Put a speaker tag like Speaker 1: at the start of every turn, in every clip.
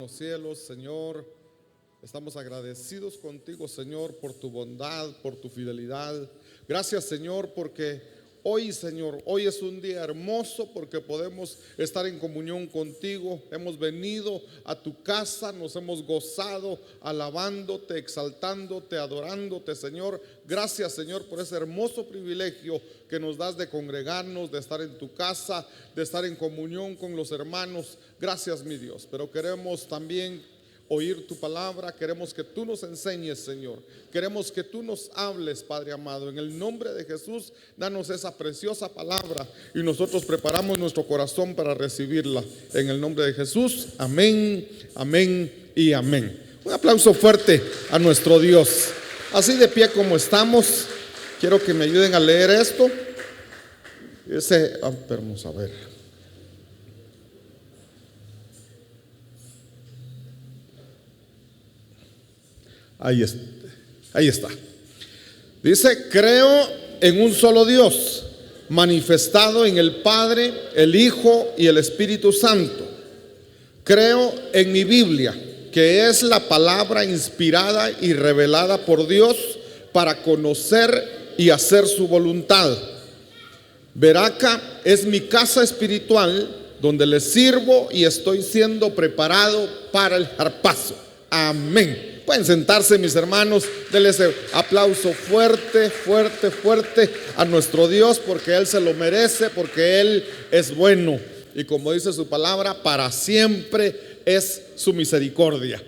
Speaker 1: Los cielos, Señor, estamos agradecidos contigo, Señor, por tu bondad, por tu fidelidad. Gracias, Señor, porque hoy, Señor, hoy es un día hermoso porque podemos estar en comunión contigo. Hemos venido a tu casa, nos hemos gozado alabándote, exaltándote, adorándote, Señor. Gracias, Señor, por ese hermoso privilegio que nos das de congregarnos, de estar en tu casa, de estar en comunión con los hermanos. Gracias, mi Dios. Pero queremos también oír tu palabra, queremos que tú nos enseñes, Señor. Queremos que tú nos hables, Padre amado. En el nombre de Jesús, danos esa preciosa palabra y nosotros preparamos nuestro corazón para recibirla. En el nombre de Jesús, amén, amén y amén. Un aplauso fuerte a nuestro Dios. Así de pie como estamos, quiero que me ayuden a leer esto. Vamos a ver. Ahí está. Dice: creo en un solo Dios, manifestado en el Padre, el Hijo y el Espíritu Santo. Creo en mi Biblia, que es la palabra inspirada y revelada por Dios para conocer y hacer su voluntad. Veraca es mi casa espiritual, donde le sirvo y estoy siendo preparado para el zarpazo. Amén. Pueden sentarse, mis hermanos. Denle ese aplauso fuerte, fuerte, fuerte a nuestro Dios, porque Él se lo merece, porque Él es bueno. Y como dice su palabra, para siempre es su misericordia.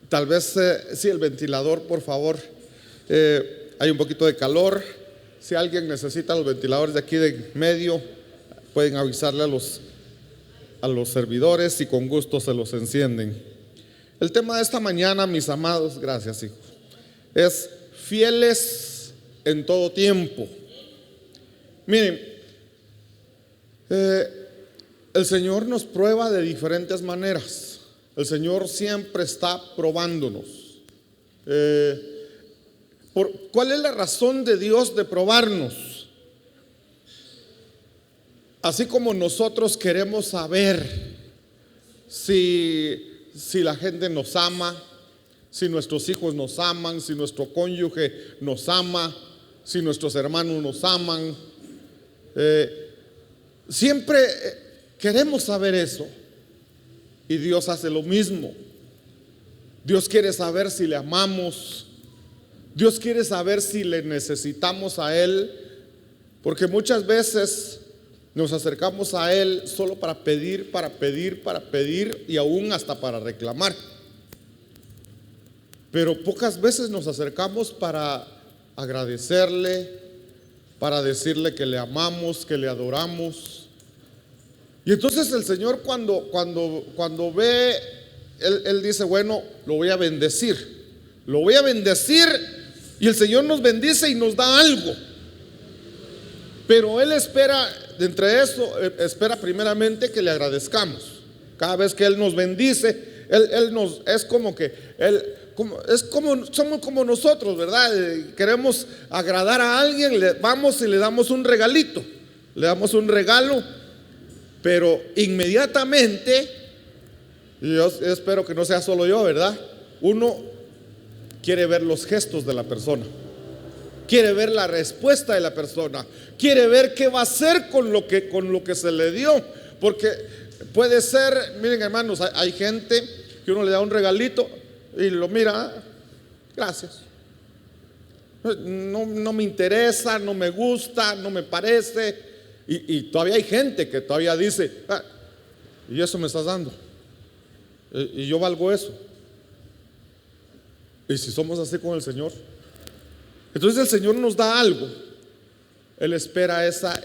Speaker 1: Tal vez, sí, el ventilador, por favor. Hay un poquito de calor. Si alguien necesita los ventiladores de aquí de medio, pueden avisarle a los servidores y con gusto se los encienden. El tema de esta mañana, mis amados, gracias, hijos, es fieles en todo tiempo. Miren, el Señor nos prueba de diferentes maneras. El Señor siempre está probándonos. ¿Cuál es la razón de Dios de probarnos? Así como nosotros queremos saber si la gente nos ama, si nuestros hijos nos aman, si nuestro cónyuge nos ama, si nuestros hermanos nos aman, siempre queremos saber eso. Y Dios hace lo mismo. Dios quiere saber si le amamos. Dios quiere saber si le necesitamos a Él, porque muchas veces nos acercamos a Él solo para pedir y aún hasta para reclamar. Pero pocas veces nos acercamos para agradecerle, para decirle que le amamos, que le adoramos. Y entonces el Señor cuando ve, Él dice: bueno, lo voy a bendecir. Lo voy a bendecir, y el Señor nos bendice y nos da algo. Pero Él espera, entre eso, espera primeramente que le agradezcamos. Cada vez que Él nos bendice, Él nos, es como que somos como nosotros, ¿verdad? Queremos agradar a alguien, vamos y le damos un regalito, le damos un regalo, pero inmediatamente, yo espero que no sea solo yo, ¿verdad? Uno quiere ver los gestos de la persona, quiere ver la respuesta de la persona, quiere ver qué va a hacer con lo que se le dio. Porque puede ser, miren, hermanos, hay gente que uno le da un regalito y lo mira: gracias, no me interesa, no me gusta, no me parece. Y todavía hay gente que todavía dice: y eso me estás dando, y yo valgo eso. Y si somos así con el Señor, entonces el Señor nos da algo. Él espera esa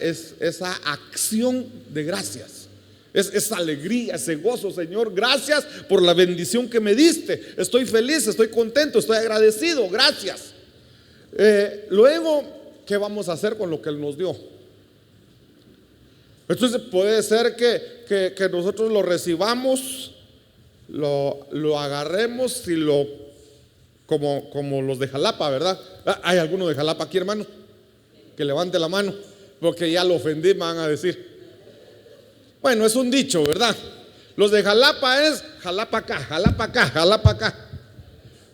Speaker 1: acción de gracias, esa alegría, ese gozo. Señor, gracias por la bendición que me diste. Estoy feliz, estoy contento, estoy agradecido, gracias. Luego, ¿qué vamos a hacer con lo que Él nos dio? Entonces puede ser que nosotros lo recibamos, lo agarremos y como los de Jalapa, ¿verdad? ¿Hay alguno de Jalapa aquí, hermano? Que levante la mano, porque ya lo ofendí, me van a decir. Bueno, es un dicho, ¿verdad? Los de Jalapa es jalapa acá, jalapa acá, jalapa acá.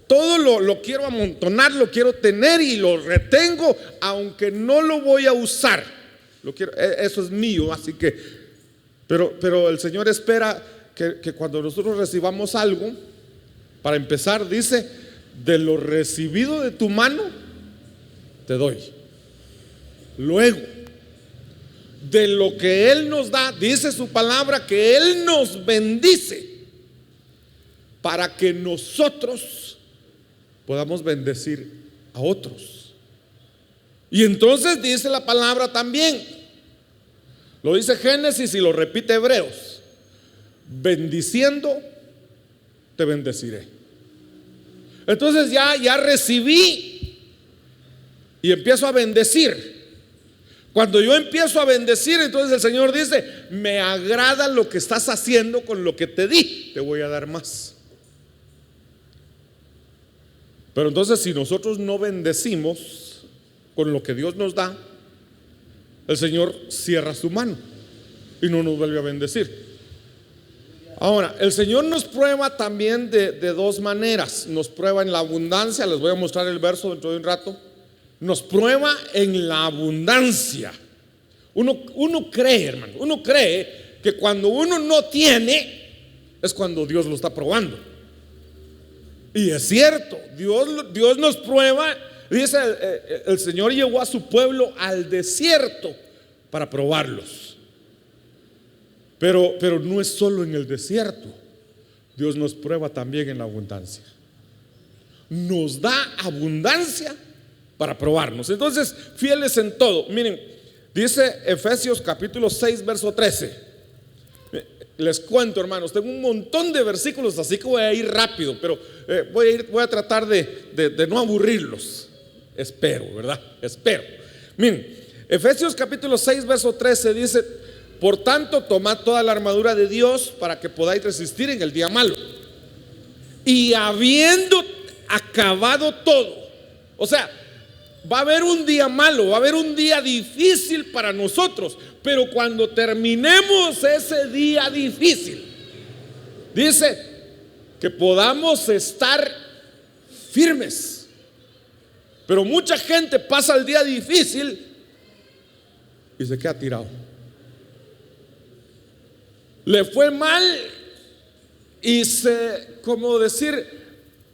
Speaker 1: Todo lo quiero amontonar, lo quiero tener y lo retengo, aunque no lo voy a usar. Lo quiero, eso es mío, así que. Pero el Señor espera que cuando nosotros recibamos algo, para empezar, dice: de lo recibido de tu mano, te doy. Luego, de lo que Él nos da, dice su palabra que Él nos bendice para que nosotros podamos bendecir a otros. Y entonces dice la palabra también, lo dice Génesis y lo repite Hebreos: bendiciendo te bendeciré. Entonces ya recibí y empiezo a bendecir. Cuando yo empiezo a bendecir, entonces el Señor dice: me agrada lo que estás haciendo con lo que te di, te voy a dar más. Pero entonces, si nosotros no bendecimos con lo que Dios nos da, el Señor cierra su mano y no nos vuelve a bendecir. Ahora, el Señor nos prueba también de dos maneras. Nos prueba en la abundancia. Les voy a mostrar el verso dentro de un rato. Nos prueba en la abundancia. Uno cree, hermano, uno cree que cuando uno no tiene es cuando Dios lo está probando. Y es cierto, Dios nos prueba. Dice, el Señor llevó a su pueblo al desierto para probarlos. Pero no es solo en el desierto. Dios nos prueba también en la abundancia. Nos da abundancia para probarnos. Entonces, fieles en todo. Miren, dice Efesios capítulo 6 verso 13. Les cuento, hermanos, tengo un montón de versículos, así que voy a ir rápido, pero voy a tratar de no aburrirlos. Espero, ¿verdad? Espero. Miren, Efesios capítulo 6 verso 13 dice: por tanto, tomad toda la armadura de Dios para que podáis resistir en el día malo. Y habiendo acabado todo, o sea, va a haber un día malo, va a haber un día difícil para nosotros, pero cuando terminemos ese día difícil, dice que podamos estar firmes. Pero mucha gente pasa el día difícil y se queda tirado. Le fue mal y como decir,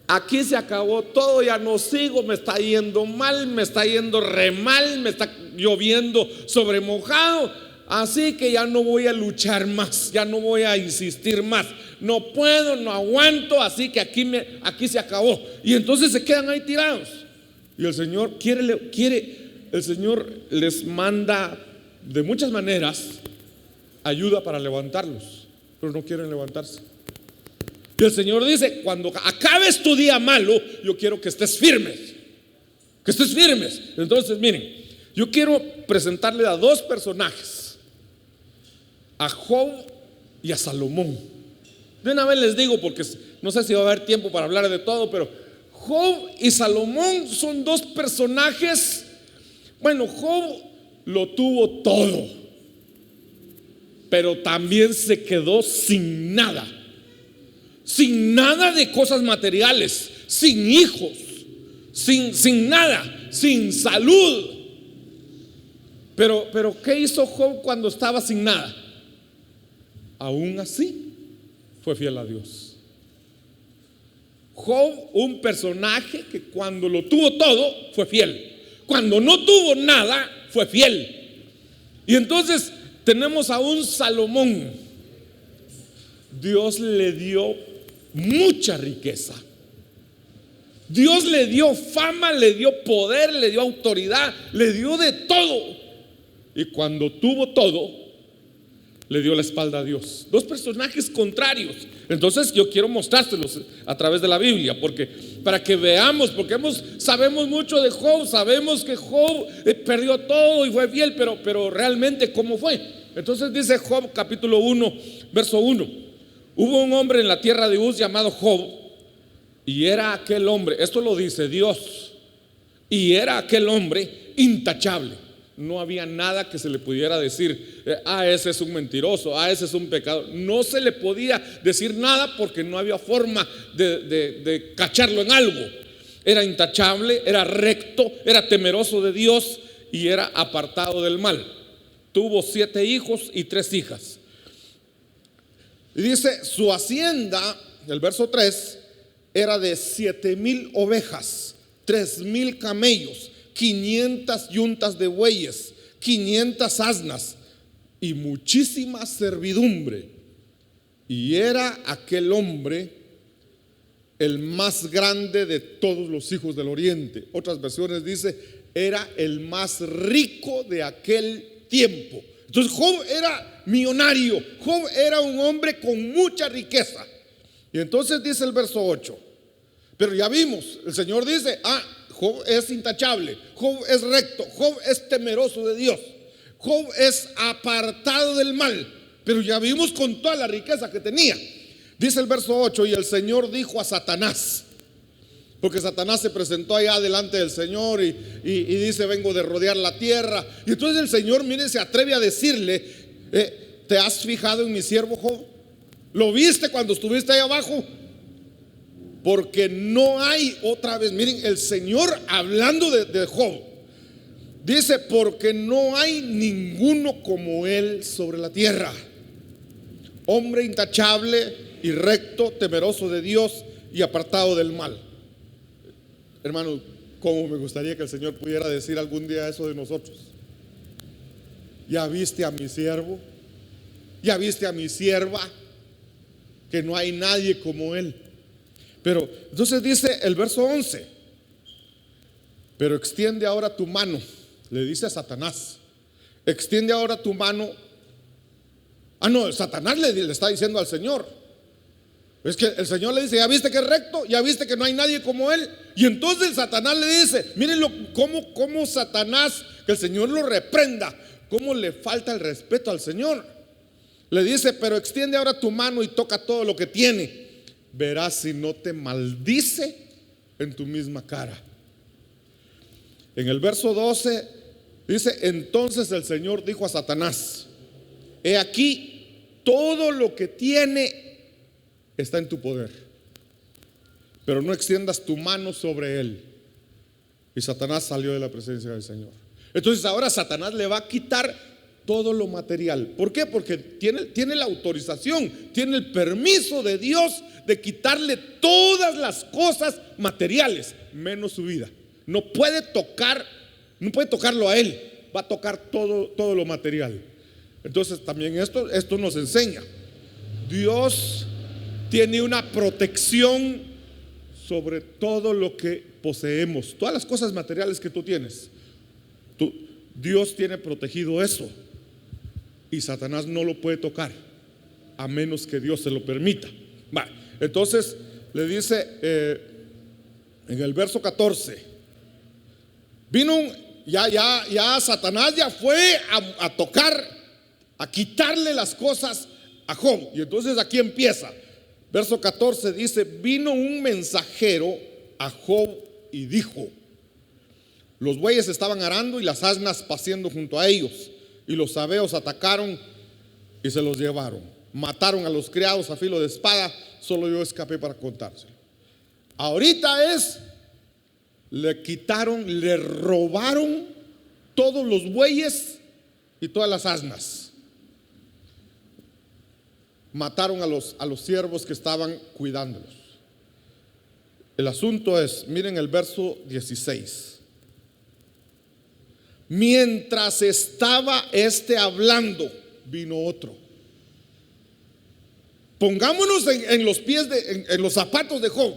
Speaker 1: aquí se acabó todo, ya no sigo, me está yendo mal, me está yendo re mal, me está lloviendo sobre mojado, así que ya no voy a luchar más, ya no voy a insistir más, no puedo, no aguanto, así que aquí se acabó. Y entonces se quedan ahí tirados. Y el Señor el Señor les manda de muchas maneras ayuda para levantarlos, pero no quieren levantarse. Y el Señor dice: cuando acabes tu día malo, yo quiero que estés firmes. Que estés firmes. Entonces, miren, yo quiero presentarle a dos personajes, a Job y a Salomón. De una vez les digo, porque no sé si va a haber tiempo para hablar de todo, pero Job y Salomón son dos personajes. Bueno, Job lo tuvo todo, pero también se quedó sin nada. Sin nada de cosas materiales, sin hijos, sin nada, sin salud. Pero ¿qué hizo Job cuando estaba sin nada? Aún así fue fiel a Dios. Job, un personaje que cuando lo tuvo todo fue fiel, cuando no tuvo nada fue fiel. Y entonces tenemos a un Salomón. Dios le dio mucha riqueza, Dios le dio fama, le dio poder, le dio autoridad, le dio de todo. Y cuando tuvo todo, le dio la espalda a Dios. Dos personajes contrarios. Entonces yo quiero mostrárselos a través de la Biblia, porque para que veamos, porque sabemos mucho de Job, sabemos que Job perdió todo y fue fiel, pero realmente ¿cómo fue? Entonces dice Job capítulo 1 verso 1: hubo un hombre en la tierra de Uz llamado Job, y era aquel hombre, esto lo dice Dios, y era aquel hombre intachable. no había nada que se le pudiera decir, ese es un mentiroso, ese es un pecador. No se le podía decir nada porque no había forma de cacharlo en algo. Era intachable, era recto, era temeroso de Dios y era apartado del mal. Tuvo 7 hijos y 3 hijas. Y dice, su hacienda, el verso 3, era de 7,000 ovejas, 3,000 camellos, 500 yuntas de bueyes, 500 asnas y muchísima servidumbre. Y era aquel hombre el más grande de todos los hijos del oriente. Otras versiones dice, era el más rico de aquel tiempo. Entonces Job era millonario, Job era un hombre con mucha riqueza. Y entonces dice el verso 8, pero ya vimos, el Señor dice, Job es intachable, Job es recto, Job es temeroso de Dios, Job es apartado del mal. Pero ya vimos con toda la riqueza que tenía. Dice el verso 8, y el Señor dijo a Satanás, porque Satanás se presentó allá delante del Señor y dice, vengo de rodear la tierra. Y entonces el Señor, miren, se atreve a decirle, ¿te has fijado en mi siervo Job? ¿Lo viste cuando estuviste ahí abajo? Porque no hay, otra vez, miren, el Señor hablando de Job, dice, porque no hay ninguno como él sobre la tierra, hombre intachable y recto, temeroso de Dios y apartado del mal. Hermano, cómo me gustaría que el Señor pudiera decir algún día eso de nosotros. Ya viste a mi siervo, ya viste a mi sierva, que no hay nadie como él. Pero entonces dice el verso 11, pero extiende ahora tu mano, le dice a Satanás, extiende ahora tu mano. Satanás le está diciendo al Señor. Es que el Señor le dice, ya viste que es recto, ya viste que no hay nadie como él. Y entonces el Satanás le dice, mírenlo, cómo Satanás, que el Señor lo reprenda, cómo le falta el respeto al Señor. Le dice, pero extiende ahora tu mano y toca todo lo que tiene, verás si no te maldice en tu misma cara. En el verso 12 dice, entonces el Señor dijo a Satanás, he aquí, todo lo que tiene está en tu poder, pero no extiendas tu mano sobre él. Y Satanás salió de la presencia del Señor. Entonces ahora Satanás le va a quitar todo lo material. ¿Por qué? Porque tiene la autorización, tiene el permiso de Dios de quitarle todas las cosas materiales, menos su vida. No puede tocarlo a él, va a tocar todo lo material. Entonces también esto nos enseña, Dios tiene una protección sobre todo lo que poseemos, todas las cosas materiales que tú tienes. Dios tiene protegido eso y Satanás no lo puede tocar a menos que Dios se lo permita. Entonces le dice en el verso 14, vino ya Satanás ya fue a tocar, a quitarle las cosas a Job. Y entonces aquí empieza. Verso 14 dice, vino un mensajero a Job y dijo, los bueyes estaban arando y las asnas paciendo junto a ellos, y los sabeos atacaron y se los llevaron, mataron a los criados a filo de espada, solo yo escapé para contárselo. Ahorita le quitaron, le robaron todos los bueyes y todas las asnas. Mataron a los siervos que estaban cuidándolos. El asunto es, miren el verso 16. Mientras estaba hablando, vino otro. Pongámonos en los pies en los zapatos de Job.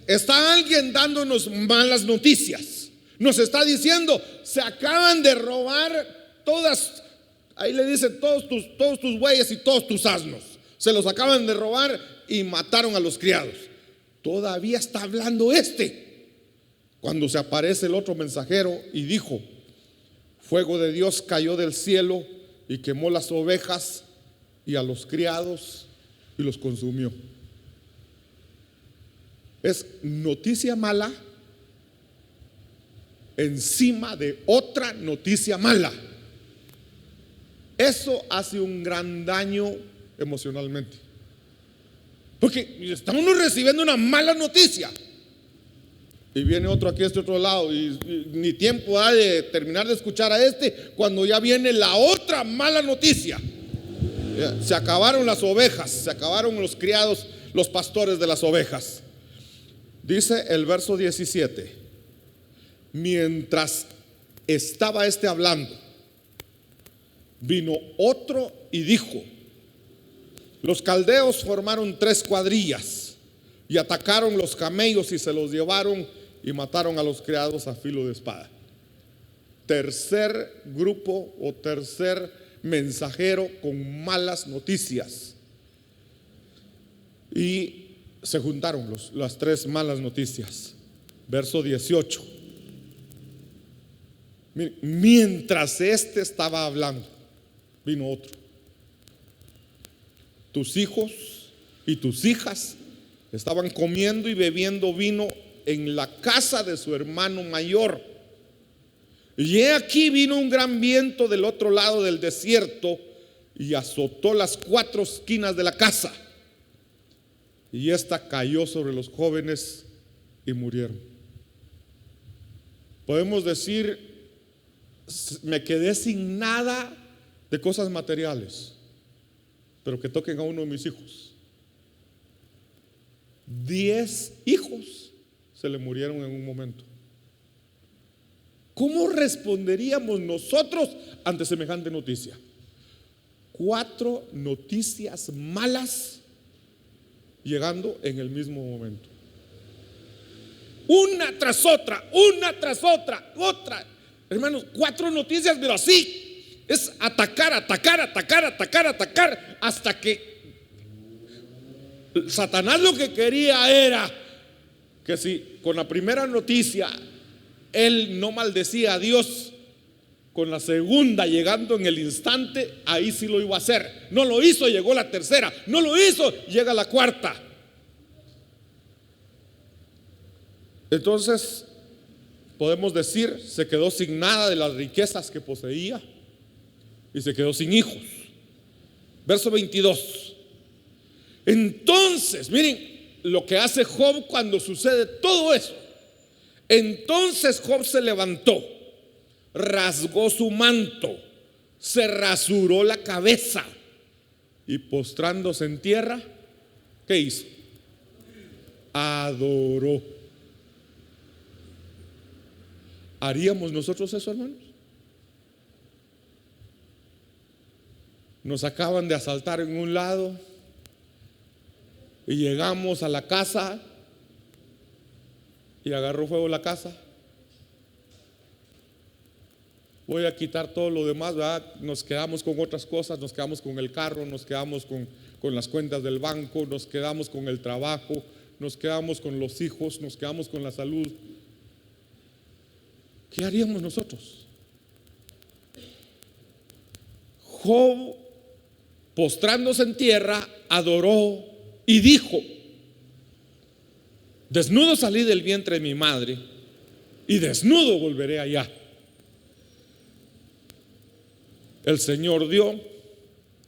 Speaker 1: Está alguien dándonos malas noticias. Nos está diciendo, se acaban de robar todas. Ahí le dicen todos tus bueyes y todos tus asnos. Se los acaban de robar y mataron a los criados. Todavía está hablando cuando se aparece el otro mensajero y dijo, fuego de Dios cayó del cielo y quemó las ovejas y a los criados y los consumió. Es noticia mala, encima de otra noticia mala. Eso hace un gran daño emocionalmente, porque estamos recibiendo una mala noticia y viene otro aquí a este otro lado y ni tiempo da de terminar de escuchar a cuando ya viene la otra mala noticia. Se acabaron las ovejas, se acabaron los criados, los pastores de las ovejas. Dice el verso 17: mientras estaba hablando, vino otro y dijo: los caldeos formaron 3 cuadrillas y atacaron los camellos y se los llevaron y mataron a los criados a filo de espada. Tercer grupo o tercer mensajero con malas noticias. Y se juntaron las 3 malas noticias. Verso 18. Mientras estaba hablando, vino otro: tus hijos y tus hijas estaban comiendo y bebiendo vino en la casa de su hermano mayor. Y he aquí vino un gran viento del otro lado del desierto y azotó las 4 esquinas de la casa. Y esta cayó sobre los jóvenes y murieron. Podemos decir: me quedé sin nada de cosas materiales, pero que toquen a uno de mis hijos. 10 hijos se le murieron en un momento. ¿Cómo responderíamos nosotros ante semejante noticia? 4 noticias malas llegando en el mismo momento, una tras otra, otra. Hermanos, 4 noticias, pero así es atacar, hasta que Satanás lo que quería era que si con la primera noticia él no maldecía a Dios, con la segunda llegando en el instante, ahí sí lo iba a hacer. No lo hizo, llegó la tercera. No lo hizo, llega la cuarta. Entonces podemos decir: se quedó sin nada de las riquezas que poseía y se quedó sin hijos. Verso 22. Entonces, miren lo que hace Job cuando sucede todo eso. Entonces Job se levantó, rasgó su manto, se rasuró la cabeza y postrándose en tierra, ¿qué hizo? Adoró. ¿Haríamos nosotros eso, hermanos? Nos acaban de asaltar en un lado y llegamos a la casa y agarró fuego la casa. Voy a quitar todo lo demás, ¿verdad? Nos quedamos con otras cosas, nos quedamos con el carro, nos quedamos con las cuentas del banco, nos quedamos con el trabajo, nos quedamos con los hijos, nos quedamos con la salud. ¿Qué haríamos nosotros? Job, postrándose en tierra, adoró y dijo: desnudo salí del vientre de mi madre y desnudo volveré allá. El Señor dio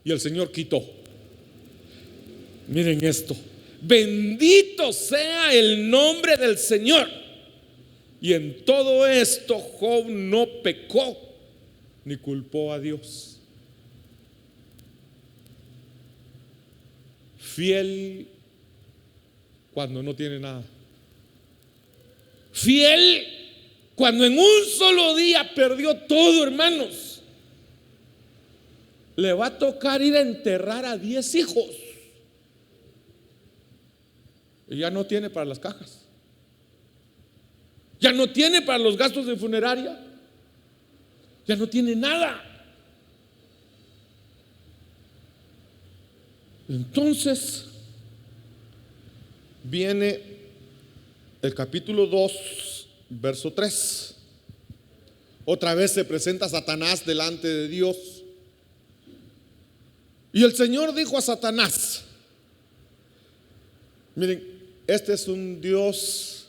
Speaker 1: y el Señor quitó. Miren esto: bendito sea el nombre del Señor. Y en todo esto Job no pecó ni culpó a Dios. Fiel cuando no tiene nada. Fiel cuando en un solo día perdió todo, hermanos. Le va a tocar ir a enterrar a 10 hijos y ya no tiene para las cajas, ya no tiene para los gastos de funeraria, ya no tiene nada. Entonces viene el capítulo 2, verso 3. Otra vez se presenta Satanás delante de Dios. Y el Señor dijo a Satanás: miren, este es un Dios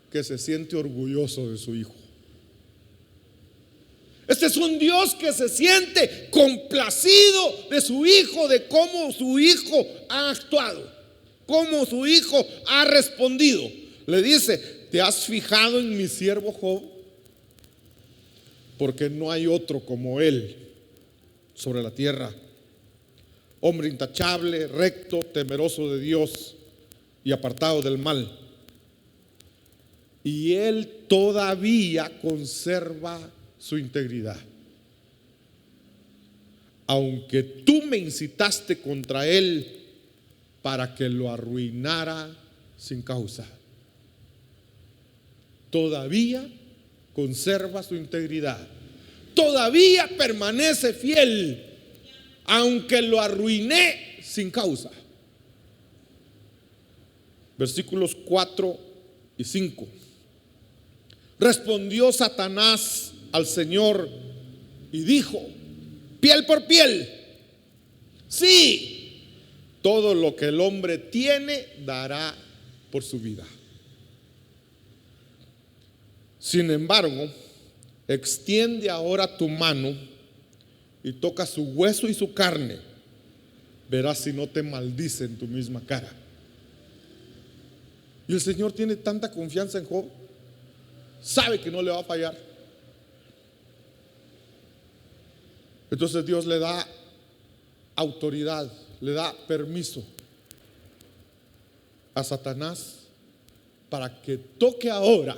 Speaker 1: que se siente orgulloso de su hijo. Este es un Dios que se siente complacido de su hijo, de cómo su hijo ha actuado, cómo su hijo ha respondido. Le dice: ¿te has fijado en mi siervo Job? Porque no hay otro como él sobre la tierra. Hombre intachable, recto, temeroso de Dios y apartado del mal. Y él todavía conserva su integridad. Aunque tú me incitaste contra él para que lo arruinara sin causa, todavía conserva su integridad. Todavía permanece fiel, aunque lo arruiné sin causa. Versículos 4 y 5. Respondió Satanás al Señor y dijo: piel por piel. Sí, todo lo que el hombre tiene dará por su vida. Sin embargo, extiende ahora tu mano y toca su hueso y su carne. Verás si no te maldice en tu misma cara. Y el Señor tiene tanta confianza en Job, sabe que no le va a fallar. Entonces Dios le da autoridad, le da permiso a Satanás para que toque ahora.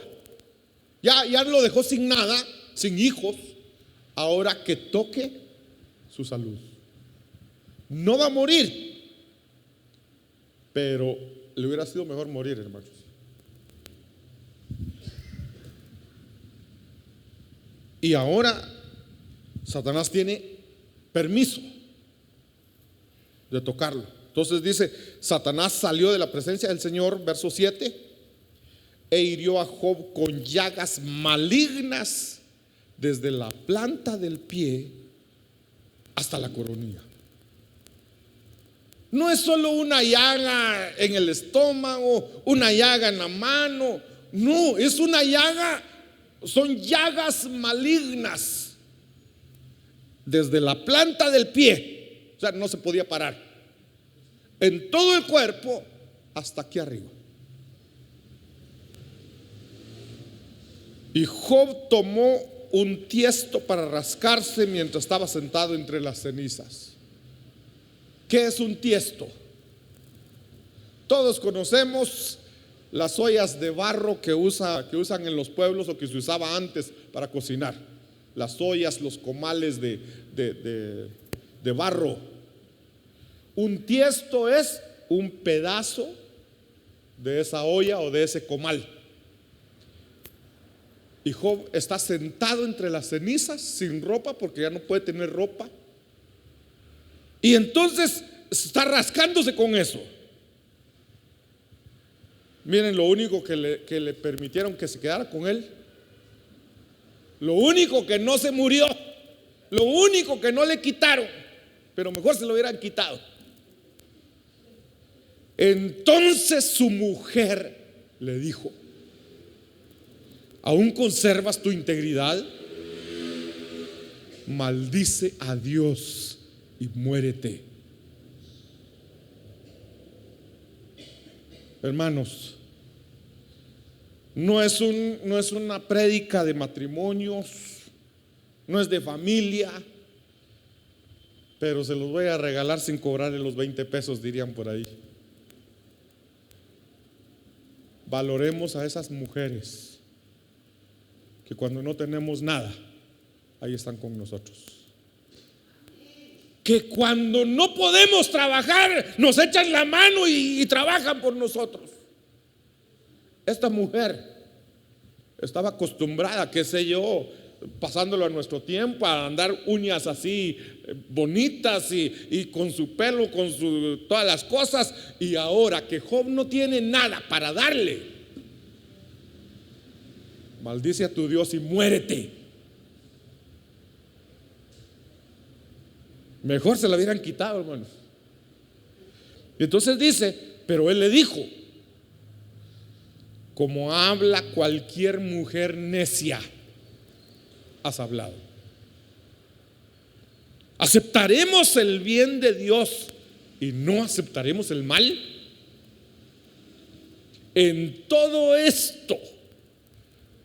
Speaker 1: Ya lo dejó sin nada, sin hijos. Ahora que toque su salud. No va a morir, pero le hubiera sido mejor morir, hermanos. Y ahora Satanás tiene permiso de tocarlo. Entonces dice: Satanás salió de la presencia del Señor, verso 7, e hirió a Job con llagas malignas desde la planta del pie hasta la coronilla. No es solo una llaga en el estómago, una llaga en la mano. No, es una llaga, son llagas malignas desde la planta del pie. O sea, no se podía parar. En todo el cuerpo hasta aquí arriba. Y Job tomó un tiesto para rascarse mientras estaba sentado entre las cenizas. ¿Qué es un tiesto? Todos conocemos las ollas de barro que usan en los pueblos, o que se usaba antes para cocinar. Las ollas, los comales de barro. Un tiesto es un pedazo de esa olla o de ese comal. Y Job está sentado entre las cenizas, sin ropa, porque ya no puede tener ropa. Y entonces está rascándose con eso. Miren, lo único que le permitieron que se quedara con él, lo único que no se murió, lo único que no le quitaron, pero mejor se lo hubieran quitado. Entonces su mujer le dijo: ¿aún conservas tu integridad? Maldice a Dios y muérete. Hermanos, no es una prédica de matrimonios, no es de familia, pero se los voy a regalar sin cobrarle los 20 pesos, dirían por ahí. Valoremos a esas mujeres que cuando no tenemos nada, ahí están con nosotros. Que cuando no podemos trabajar, nos echan la mano y trabajan por nosotros. Esta mujer estaba acostumbrada, qué sé yo, pasándolo a nuestro tiempo, a andar uñas así bonitas y con su pelo, con todas las cosas. Y ahora que Job no tiene nada para darle, maldice a tu Dios y muérete. Mejor se la hubieran quitado, hermanos. Y entonces dice: pero él le dijo: como habla cualquier mujer necia, has hablado. ¿Aceptaremos el bien de Dios y no aceptaremos el mal? En todo esto,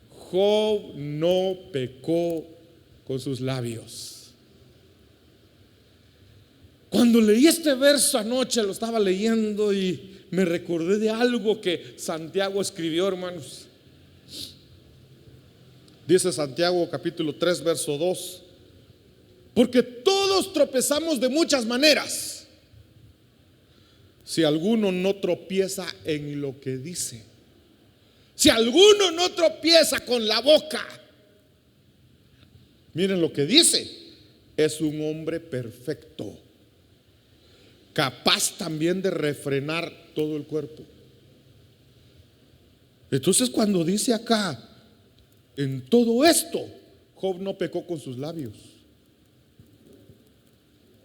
Speaker 1: Job no pecó con sus labios. Cuando leí este verso anoche, lo estaba leyendo y me recordé de algo que Santiago escribió, hermanos. Dice Santiago capítulo 3 verso 2: porque todos tropezamos de muchas maneras. Si alguno no tropieza en lo que dice, si alguno no tropieza con la boca, miren lo que dice: es un hombre perfecto, capaz también de refrenar todo el cuerpo. Entonces, cuando dice acá, en todo esto, Job no pecó con sus labios,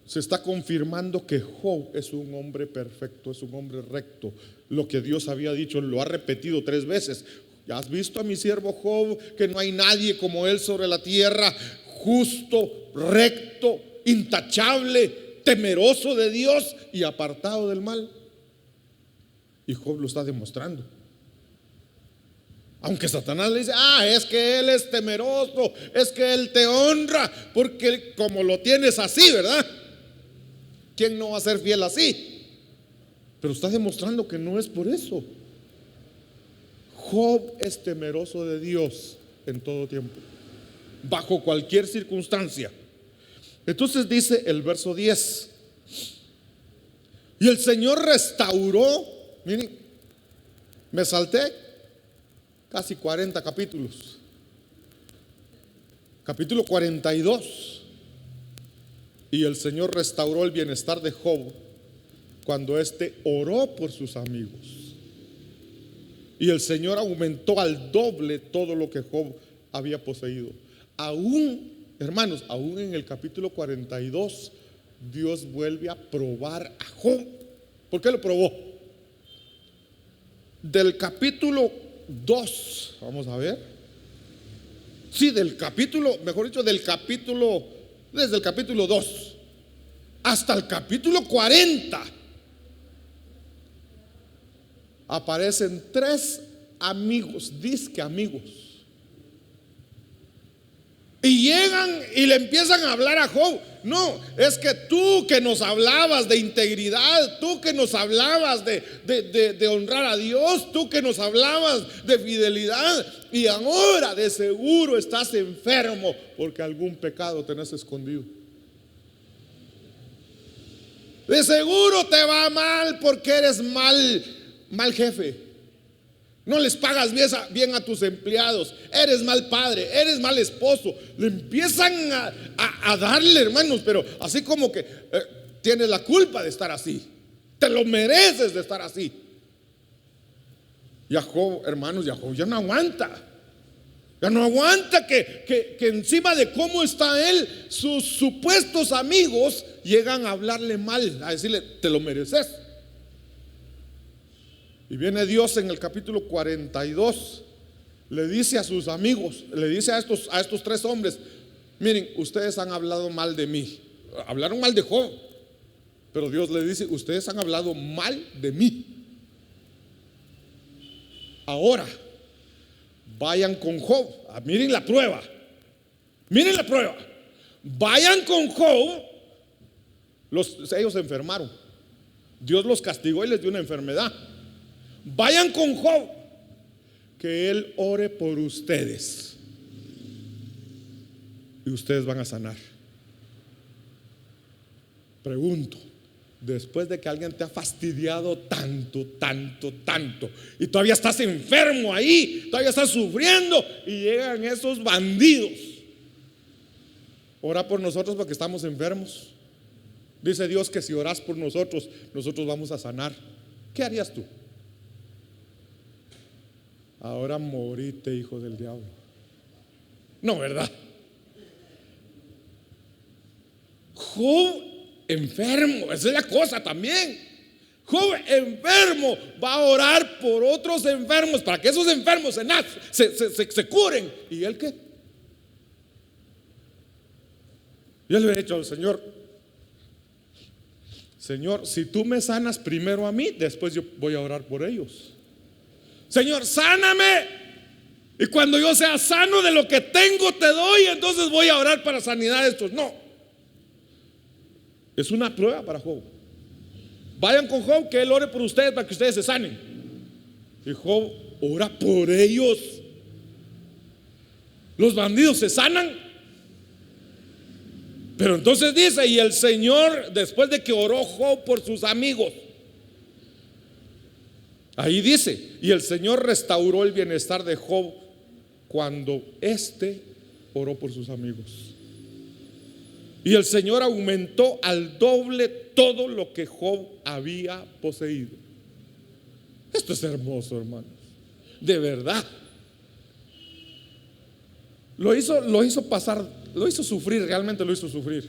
Speaker 1: se está confirmando que Job es un hombre perfecto, es un hombre recto. Lo que Dios había dicho lo ha repetido 3 veces. ¿Ya has visto a mi siervo Job, que no hay nadie como él sobre la tierra? Justo, recto, intachable, temeroso de Dios y apartado del mal. Y Job lo está demostrando. Aunque Satanás le dice: es que él es temeroso, es que él te honra, porque como lo tienes así, ¿verdad? ¿Quién no va a ser fiel así? Pero está demostrando que no es por eso. Job es temeroso de Dios en todo tiempo, bajo cualquier circunstancia. Entonces dice el verso 10: y el Señor restauró. Miren, me salté casi 40 capítulos. Capítulo 42. Y el Señor restauró el bienestar de Job cuando éste oró por sus amigos. Y el Señor aumentó al doble todo lo que Job había poseído. Aún, hermanos, aún en el capítulo 42, Dios vuelve a probar a Job. ¿Por qué lo probó? Del capítulo 2, vamos a ver. Sí, del capítulo, mejor dicho, desde el capítulo 2 hasta el capítulo 40 aparecen 3 amigos, disque amigos, y llegan y le empiezan a hablar a Job. No, es que tú que nos hablabas de integridad, tú que nos hablabas de honrar a Dios, tú que nos hablabas de fidelidad, y ahora de seguro estás enfermo porque algún pecado tenés escondido. De seguro te va mal porque eres mal jefe. No les pagas bien a tus empleados. Eres mal padre, eres mal esposo. Le empiezan a darle, hermanos, pero así como que tienes la culpa de estar así. Te lo mereces de estar así. Y a Job, hermanos, ya no aguanta. Ya no aguanta que encima de cómo está él, sus supuestos amigos llegan a hablarle mal, a decirle: te lo mereces. Y viene Dios en el capítulo 42, le dice a sus amigos, le dice a estos 3 hombres: miren, ustedes han hablado mal de mí. Hablaron mal de Job, pero Dios le dice: ustedes han hablado mal de mí. Ahora vayan con Job. Miren la prueba. Miren la prueba. Vayan con Job. Ellos se enfermaron. Dios los castigó y les dio una enfermedad. Vayan con Job, que él ore por ustedes y ustedes van a sanar. Pregunto: después de que alguien te ha fastidiado tanto y todavía estás enfermo ahí, todavía estás sufriendo, y llegan esos bandidos: ora por nosotros porque estamos enfermos. Dice Dios que si oras por nosotros, nosotros vamos a sanar. ¿Qué harías tú? Ahora morite, hijo del diablo. No, ¿verdad? Job enfermo, esa es la cosa también. Job enfermo va a orar por otros enfermos para que esos enfermos se curen. ¿Y él qué? Yo le he dicho al Señor: Señor, si tú me sanas primero a mí, después yo voy a orar por ellos. Señor, sáname. Y cuando yo sea sano de lo que tengo, te doy, entonces voy a orar para sanidad de estos. No. Es una prueba para Job. Vayan con Job, que él ore por ustedes para que ustedes se sanen. Y Job ora por ellos. Los bandidos se sanan. Pero entonces dice, y el Señor, después de que oró Job por sus amigos, ahí dice, y el Señor restauró el bienestar de Job cuando éste oró por sus amigos. Y el Señor aumentó al doble todo lo que Job había poseído. Esto es hermoso, hermanos. De verdad. Lo hizo pasar, lo hizo sufrir, realmente lo hizo sufrir.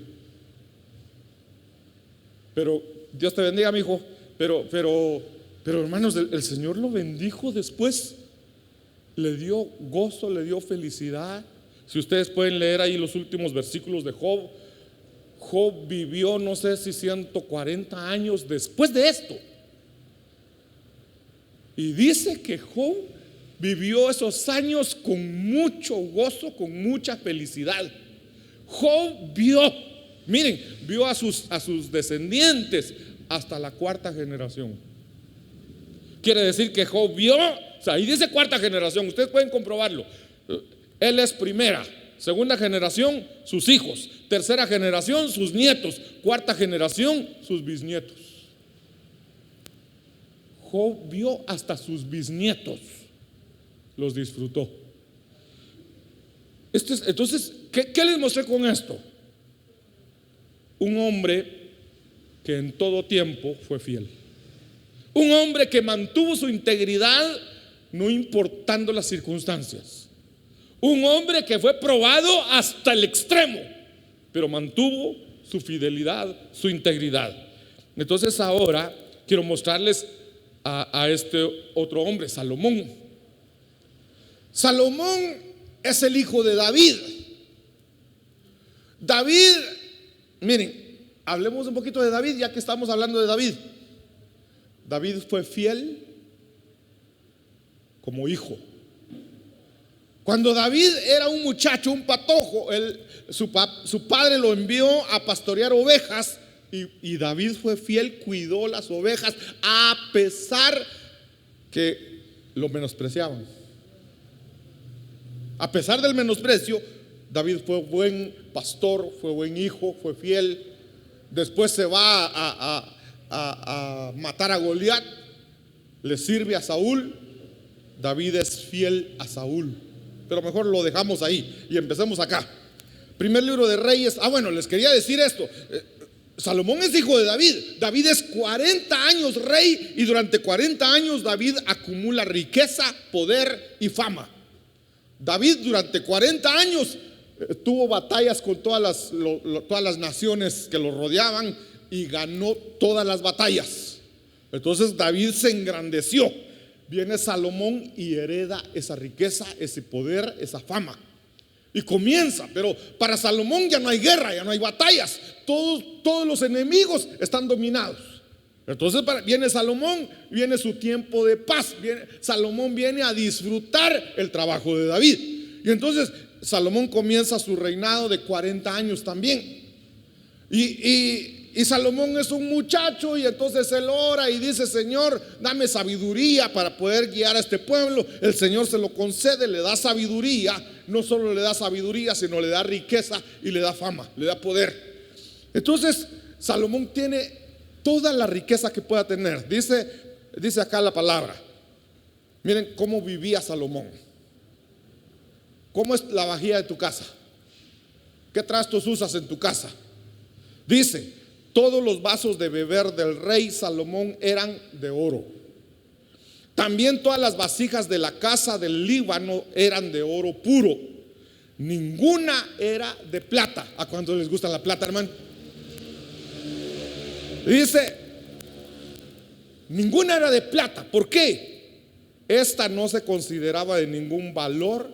Speaker 1: Pero Dios te bendiga, mi hijo. Pero hermanos, el Señor lo bendijo después. Le dio gozo, le dio felicidad. Si ustedes pueden leer ahí los últimos versículos de Job, Job vivió no sé si 140 años después de esto. Y dice que Job vivió esos años con mucho gozo, con mucha felicidad. Job vio, miren, vio a sus descendientes hasta la cuarta generación. Quiere decir que Job vio, o sea, ahí dice cuarta generación, ustedes pueden comprobarlo. Él es primera, segunda generación, sus hijos, tercera generación, sus nietos, cuarta generación, sus bisnietos. Job vio hasta sus bisnietos, los disfrutó. Entonces, ¿qué les mostré con esto? Un hombre que en todo tiempo fue fiel. Un hombre que mantuvo su integridad no importando las circunstancias. Un hombre que fue probado hasta el extremo, pero mantuvo su fidelidad, su integridad. Entonces ahora quiero mostrarles a este otro hombre, Salomón. Salomón es el hijo de David. David, miren, hablemos un poquito de David, ya que estamos hablando de David. David fue fiel como hijo. Cuando David era un muchacho, un patojo, su padre lo envió a pastorear ovejas y David fue fiel, cuidó las ovejas a pesar que lo menospreciaban. A pesar del menosprecio, David fue buen pastor, fue buen hijo, fue fiel. Después se va a matar a Goliat, le sirve a Saúl. David es fiel a Saúl. Pero mejor lo dejamos ahí y empecemos acá. Primer libro de Reyes. Bueno, les quería decir esto. Salomón es hijo de David. David es 40 años rey y durante 40 años David acumula riqueza, poder y fama. David durante 40 años tuvo batallas con todas las naciones que lo rodeaban y ganó todas las batallas. Entonces David se engrandeció. Viene Salomón y hereda esa riqueza, ese poder, esa fama. Y comienza, pero para Salomón ya no hay guerra, ya no hay batallas. Todos los enemigos están dominados. Entonces viene Salomón, viene su tiempo de paz. Salomón viene a disfrutar el trabajo de David. Y entonces Salomón comienza su reinado de 40 años también. Y Salomón es un muchacho y entonces él ora y dice: Señor, dame sabiduría para poder guiar a este pueblo. El Señor se lo concede, le da sabiduría. No solo le da sabiduría, sino le da riqueza y le da fama, le da poder. Entonces Salomón tiene toda la riqueza que pueda tener. Dice acá la palabra. Miren cómo vivía Salomón. ¿Cómo es la vajilla de tu casa? ¿Qué trastos usas en tu casa? Dice: todos los vasos de beber del rey Salomón eran de oro. También todas las vasijas de la casa del Líbano eran de oro puro. Ninguna era de plata. ¿A cuántos les gusta la plata, hermano? Dice: ninguna era de plata. ¿Por qué? Esta no se consideraba de ningún valor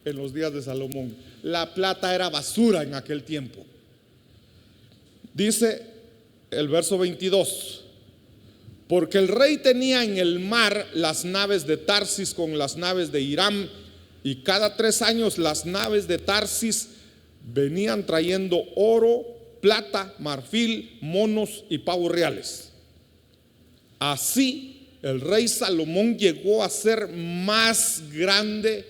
Speaker 1: en los días de Salomón. La plata era basura en aquel tiempo. Dice: el verso 22. Porque el rey tenía en el mar las naves de Tarsis con las naves de Hiram, y cada 3 años las naves de Tarsis venían trayendo oro, plata, marfil, monos y pavos reales. Así el rey Salomón llegó a ser más grande,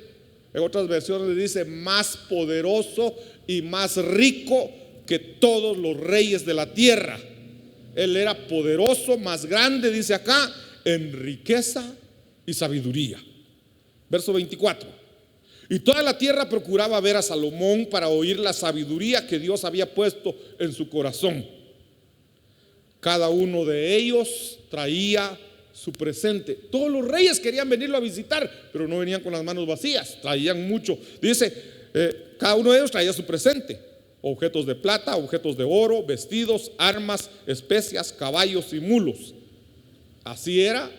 Speaker 1: en otras versiones le dice más poderoso y más rico que todos los reyes de la tierra. Él era poderoso, más grande, dice acá, en riqueza y sabiduría. Verso 24. Y toda la tierra procuraba ver a Salomón para oír la sabiduría que Dios había puesto en su corazón. Cada uno de ellos traía su presente. Todos los reyes querían venirlo a visitar, pero no venían con las manos vacías, traían mucho. Dice, cada uno de ellos traía su presente: objetos de plata, objetos de oro, vestidos, armas, especias, caballos y mulos. Así era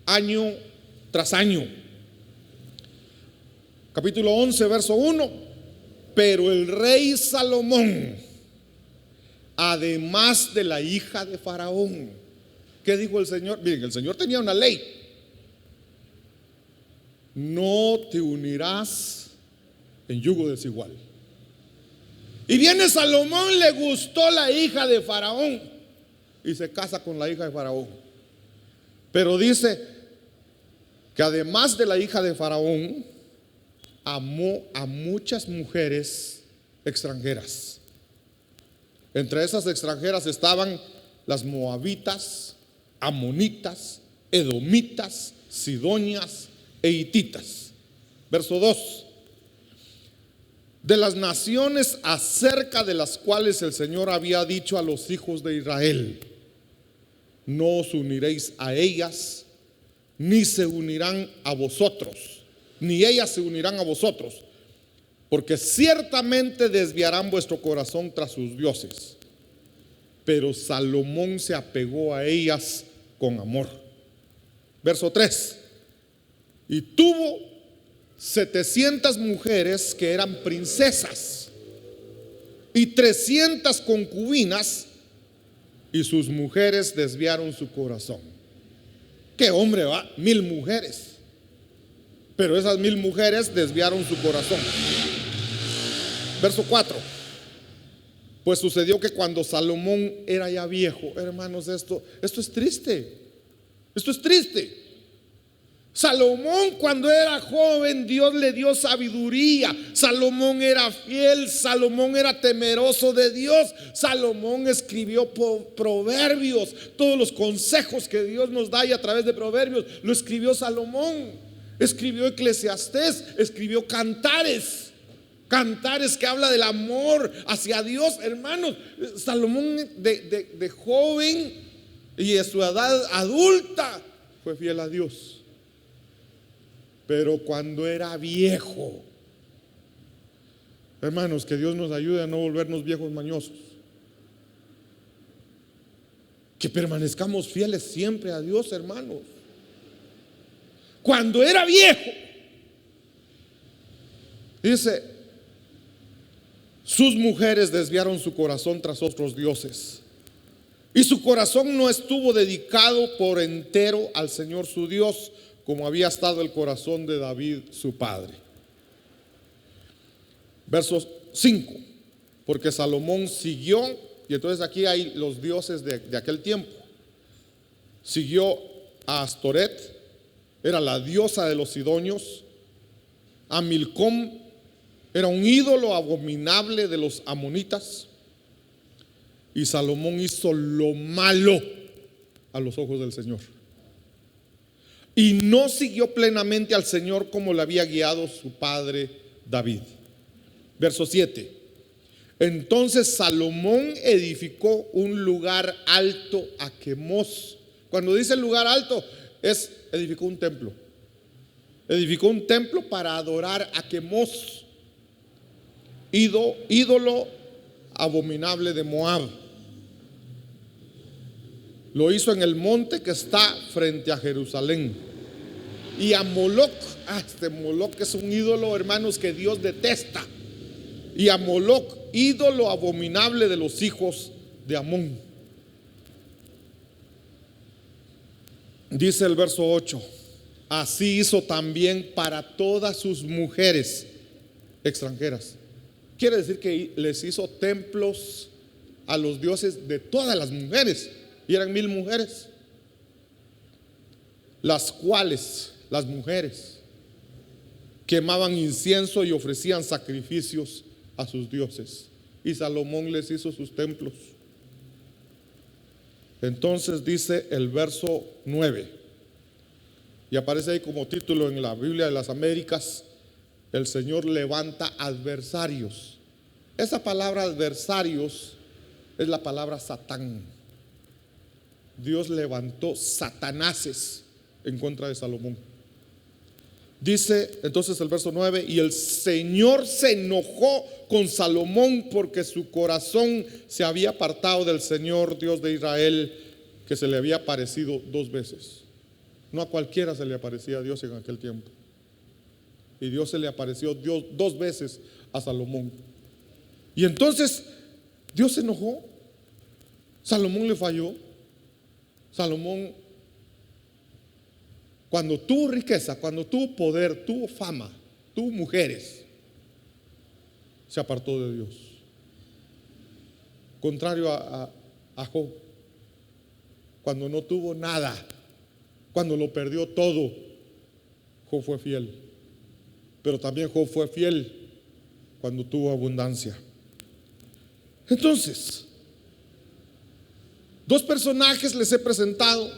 Speaker 1: año tras año. Capítulo 11, verso 1. Pero el rey Salomón, además de la hija de Faraón, ¿qué dijo el Señor? Miren, el Señor tenía una ley: no te unirás en yugo desigual. Y viene Salomón, le gustó la hija de Faraón y se casa con la hija de Faraón. Pero dice que además de la hija de Faraón, amó a muchas mujeres extranjeras. Entre esas extranjeras estaban las moabitas, amonitas, edomitas, sidonias e hititas. Verso 2. De las naciones acerca de las cuales el Señor había dicho a los hijos de Israel: no os uniréis a ellas, ni se unirán a vosotros, ni ellas se unirán a vosotros, porque ciertamente desviarán vuestro corazón tras sus dioses. Pero Salomón se apegó a ellas con amor. Verso 3. Y tuvo 700 mujeres que eran princesas y 300 concubinas, y sus mujeres desviaron su corazón. ¿Qué hombre va? 1000 mujeres. Pero esas 1000 mujeres desviaron su corazón. Verso 4. Pues sucedió que cuando Salomón era ya viejo, hermanos, esto es triste. Esto es triste. Salomón, cuando era joven, Dios le dio sabiduría. Salomón era fiel, Salomón era temeroso de Dios. Salomón escribió proverbios, todos los consejos que Dios nos da, y a través de proverbios lo escribió Salomón. Escribió Eclesiastés, escribió Cantares que habla del amor hacia Dios. Hermanos, Salomón de joven y de su edad adulta fue fiel a Dios. Pero cuando era viejo, hermanos, que Dios nos ayude a no volvernos viejos mañosos, que permanezcamos fieles siempre a Dios, hermanos. Cuando era viejo, dice, sus mujeres desviaron su corazón tras otros dioses, y su corazón no estuvo dedicado por entero al Señor su Dios, como había estado el corazón de David su padre. Verso 5. Porque Salomón siguió, y entonces aquí hay los dioses de aquel tiempo. Siguió a Astoret, era la diosa de los sidonios. A Milcom, era un ídolo abominable de los amonitas. Y Salomón hizo lo malo a los ojos del Señor, y no siguió plenamente al Señor como le había guiado su padre David. Verso 7. Entonces Salomón edificó un lugar alto a Quemos. Cuando dice lugar alto, edificó un templo. Edificó un templo para adorar a Quemos, ídolo abominable de Moab. Lo hizo en el monte que está frente a Jerusalén. Y a Moloc, Moloc es un ídolo, hermanos, que Dios detesta. Y a Moloc, ídolo abominable de los hijos de Amón. Dice el verso 8: así hizo también para todas sus mujeres extranjeras. Quiere decir que les hizo templos a los dioses de todas las mujeres, y eran 1000 mujeres, las cuales, las mujeres, quemaban incienso y ofrecían sacrificios a sus dioses, y Salomón les hizo sus templos. Entonces dice el verso 9, y aparece ahí como título en la Biblia de las Américas: el Señor levanta adversarios. Esa palabra adversarios es la palabra Satán. Dios levantó satanases en contra de Salomón. Dice entonces el verso 9: y el Señor se enojó con Salomón porque su corazón se había apartado del Señor Dios de Israel, que se le había aparecido 2 veces. No a cualquiera se le aparecía a Dios en aquel tiempo, y Dios se le apareció 2 veces a Salomón. Y entonces Dios se enojó. Salomón le falló. Salomón, cuando tuvo riqueza, cuando tuvo poder, tuvo fama, tuvo mujeres, se apartó de Dios. Contrario a Job, cuando no tuvo nada, cuando lo perdió todo, Job fue fiel. Pero también Job fue fiel cuando tuvo abundancia. Entonces, 2 personajes les he presentado,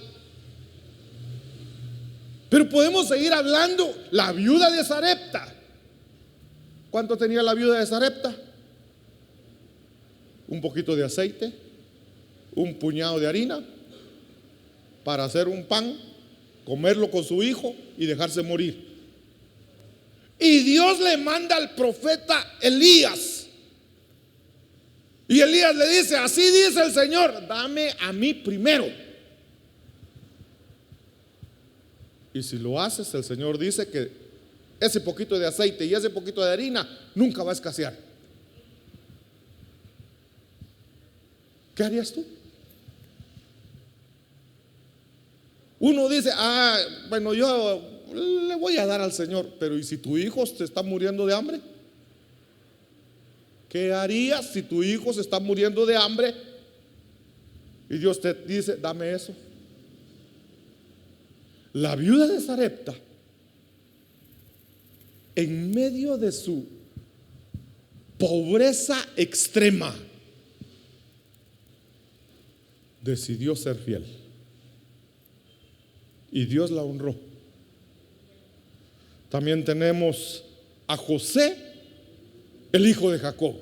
Speaker 1: pero podemos seguir hablando. La viuda de Sarepta. ¿Cuánto tenía la viuda de Sarepta? Un poquito de aceite, un puñado de harina para hacer un pan, comerlo con su hijo y dejarse morir. Y Dios le manda al profeta Elías. Y Elías le dice: así dice el Señor, dame a mí primero. Y si lo haces, el Señor dice que ese poquito de aceite y ese poquito de harina nunca va a escasear. ¿Qué harías tú? Uno dice: bueno, yo le voy a dar al Señor. Pero ¿y si tu hijo se está muriendo de hambre? ¿Qué harías si tu hijo se está muriendo de hambre y Dios te dice: dame eso? La viuda de Sarepta, en medio de su pobreza extrema, decidió ser fiel, y Dios la honró. También tenemos a José, el hijo de Jacob.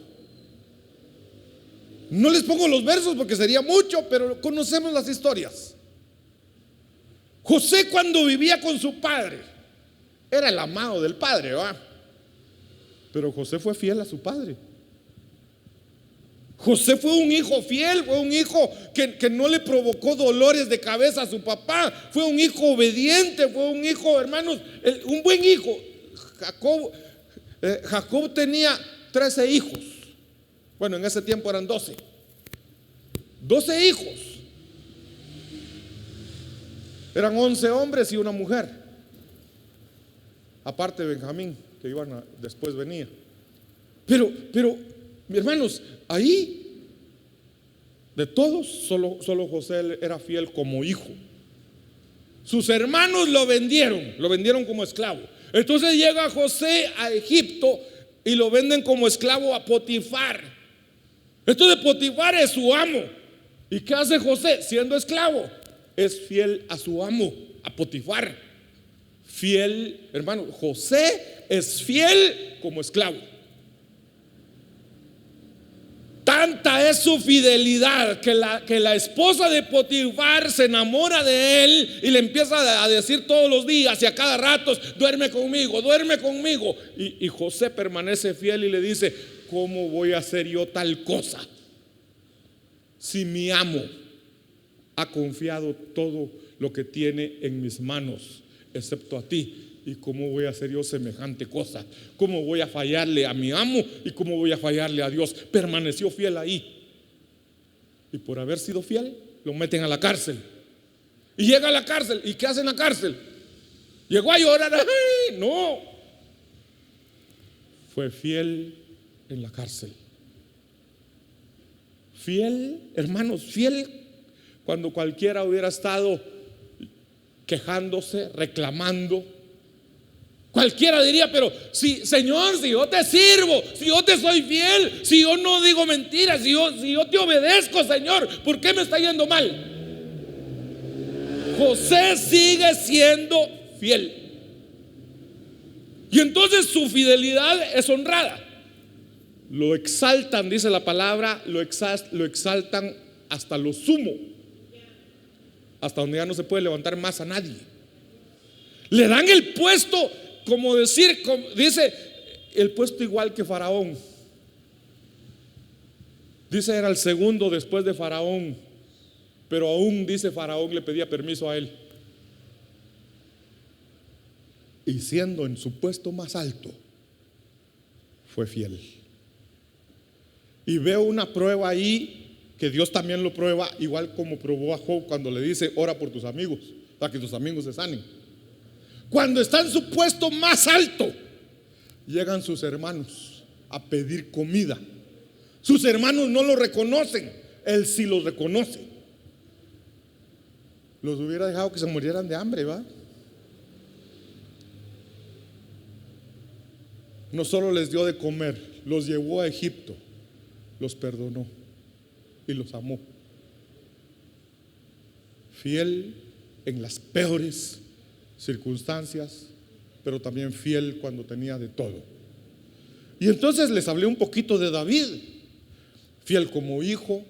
Speaker 1: No les pongo los versos porque sería mucho, pero conocemos las historias. José, cuando vivía con su padre, era el amado del padre, ¿va? Pero José fue fiel a su padre. José fue un hijo fiel, fue un hijo que no le provocó dolores de cabeza a su papá. Fue un hijo obediente, fue un hijo, hermanos, un buen hijo. Jacob tenía 13 hijos. Bueno, en ese tiempo eran 12 hijos. Eran 11 hombres y una mujer, aparte de Benjamín, que después venía. Pero, hermanos, ahí de todos solo José era fiel como hijo. Sus hermanos lo vendieron como esclavo. Entonces llega José a Egipto y lo venden como esclavo a Potifar. Entonces Potifar es su amo. ¿Y qué hace José siendo esclavo? Es fiel a su amo, a Potifar. Fiel, hermano, José es fiel como esclavo. Tanta es su fidelidad que la esposa de Potifar se enamora de él y le empieza a decir todos los días y a cada rato: duerme conmigo, duerme conmigo. Y José permanece fiel y le dice: ¿cómo voy a hacer yo tal cosa si mi amo ha confiado todo lo que tiene en mis manos, excepto a ti? ¿Y cómo voy a hacer yo semejante cosa? ¿Cómo voy a fallarle a mi amo? ¿Y cómo voy a fallarle a Dios? Permaneció fiel ahí. Y por haber sido fiel, lo meten a la cárcel.
Speaker 2: Y llega a la cárcel. ¿Y qué hace en la cárcel? Llegó a llorar. ¡Ay! No. Fue fiel en la cárcel. Fiel, hermanos, fiel cuando cualquiera hubiera estado quejándose, reclamando. Cualquiera diría, pero si, Señor, si yo te sirvo, si yo te soy fiel, si yo no digo mentiras, si yo te obedezco, Señor, ¿por qué me está yendo mal? José sigue siendo fiel. Y entonces su fidelidad es honrada. Lo exaltan, dice la palabra, lo exaltan hasta lo sumo, hasta donde ya no se puede levantar más a nadie. Le dan el puesto, como decir, dice, el puesto igual que Faraón. Dice, era el segundo después de Faraón, pero aún, dice, Faraón le pedía permiso a él. Y siendo en su puesto más alto, fue fiel. Y veo una prueba ahí, que Dios también lo prueba, igual como probó a Job cuando le dice, ora por tus amigos, para que tus amigos se sanen. Cuando está en su puesto más alto, llegan sus hermanos a pedir comida. Sus hermanos no lo reconocen, él sí los reconoce. Los hubiera dejado que se murieran de hambre, ¿va? No solo les dio de comer, los llevó a Egipto, los perdonó y los amó. Fiel en las peores circunstancias, pero también fiel cuando tenía de todo. Y entonces les hablé un poquito de David. Fiel como hijo,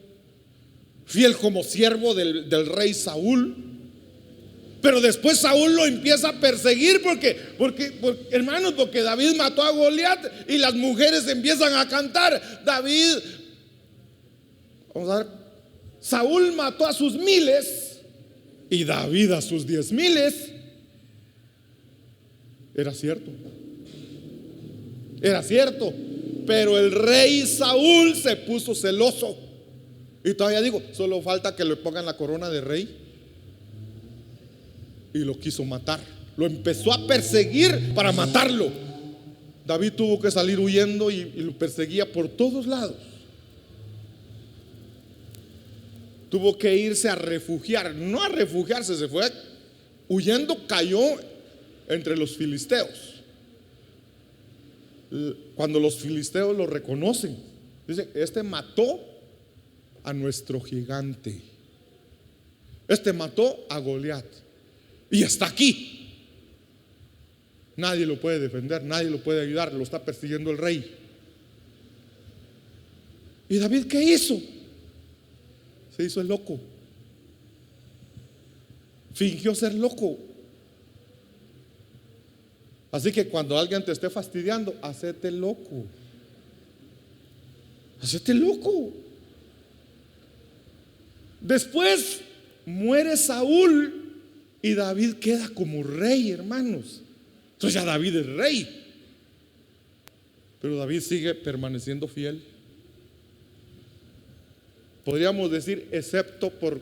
Speaker 2: fiel como siervo del rey Saúl. Pero después Saúl lo empieza a perseguir porque hermanos, porque David mató a Goliat y las mujeres empiezan a cantar. David, vamos a ver, Saúl mató a sus miles y David a sus 10,000. Era cierto. Era cierto. Pero el rey Saúl se puso celoso. Y todavía digo, solo falta que le pongan la corona de rey. Y lo quiso matar. Lo empezó a perseguir para matarlo. David tuvo que salir huyendo y lo perseguía por todos lados. Tuvo que irse a refugiar. No a refugiarse, se fue huyendo, cayó entre los filisteos. Cuando los filisteos lo reconocen, dicen, este mató a nuestro gigante, este mató a Goliat y está aquí. Nadie lo puede defender, nadie lo puede ayudar, lo está persiguiendo el rey. ¿Y David qué hizo? Se hizo el loco. Fingió ser loco. Así que cuando alguien te esté fastidiando, hacete loco. Hacete loco. Después muere Saúl y David queda como rey, hermanos. Entonces ya David es rey. Pero David sigue permaneciendo fiel. Podríamos decir, excepto por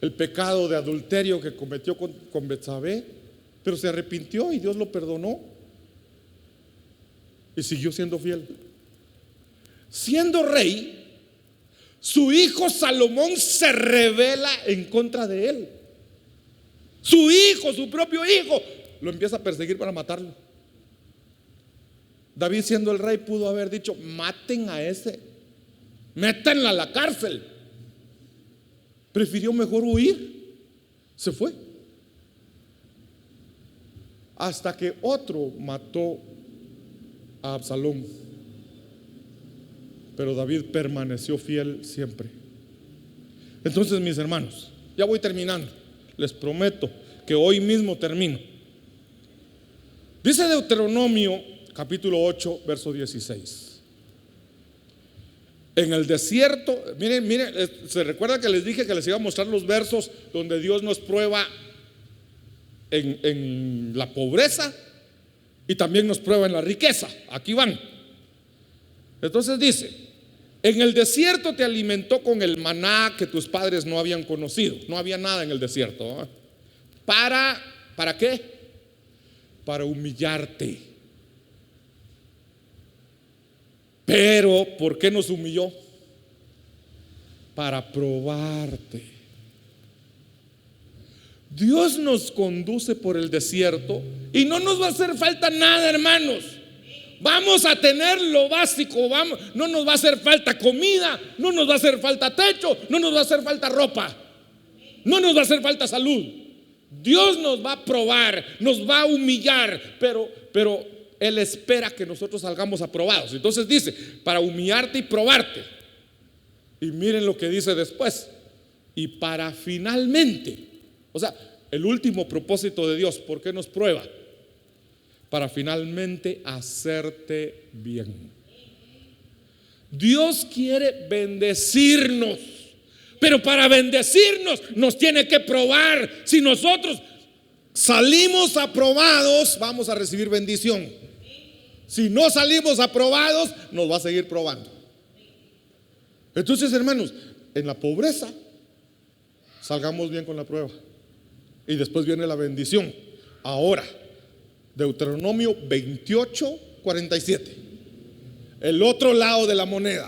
Speaker 2: el pecado de adulterio que cometió con Betsabé, pero se arrepintió y Dios lo perdonó y siguió siendo fiel. Siendo rey, su hijo Salomón se rebela en contra de él. Su hijo, su propio hijo, lo empieza a perseguir para matarlo. David, siendo el rey, pudo haber dicho, maten a ese, métanlo a la cárcel. Prefirió mejor huir. Se fue. Hasta que otro mató a Absalón. Pero David permaneció fiel siempre. Entonces, mis hermanos, ya voy terminando. Les prometo que hoy mismo termino. Dice Deuteronomio capítulo 8, verso 16. En el desierto, miren, se recuerda que les dije que les iba a mostrar los versos donde Dios nos prueba en la pobreza y también nos prueba en la riqueza. Aquí van. Entonces dice, En el desierto te alimentó con el maná que tus padres no habían conocido. No había nada en el desierto, ¿eh? ¿Para qué? Para humillarte. Pero, ¿por qué nos humilló? Para probarte. Dios nos conduce por el desierto y no nos va a hacer falta nada, hermanos. Vamos a tener lo básico, no nos va a hacer falta comida, no nos va a hacer falta techo, no nos va a hacer falta ropa, no nos va a hacer falta salud. Dios nos va a probar, nos va a humillar, pero Él espera que nosotros salgamos aprobados. Entonces dice, para humillarte y probarte. Y miren lo que dice después. Y para finalmente, o sea, el último propósito de Dios, ¿por qué nos prueba? Para finalmente hacerte bien. Dios quiere bendecirnos, pero para bendecirnos nos tiene que probar. Si nosotros salimos aprobados, vamos a recibir bendición. Si no salimos aprobados, nos va a seguir probando. Entonces, hermanos, en la pobreza salgamos bien con la prueba y después viene la bendición. Ahora, Deuteronomio 28:47, el otro lado de la moneda.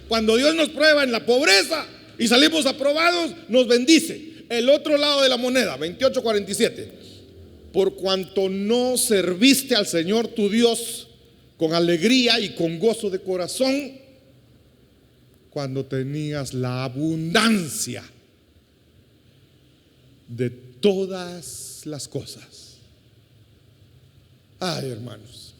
Speaker 2: Cuando Dios nos prueba en la pobreza y salimos aprobados, nos bendice. El otro lado de la moneda, 28:47. Por cuanto no serviste al Señor tu Dios con alegría y con gozo de corazón, cuando tenías la abundancia de todas las cosas. Ay, hermanos.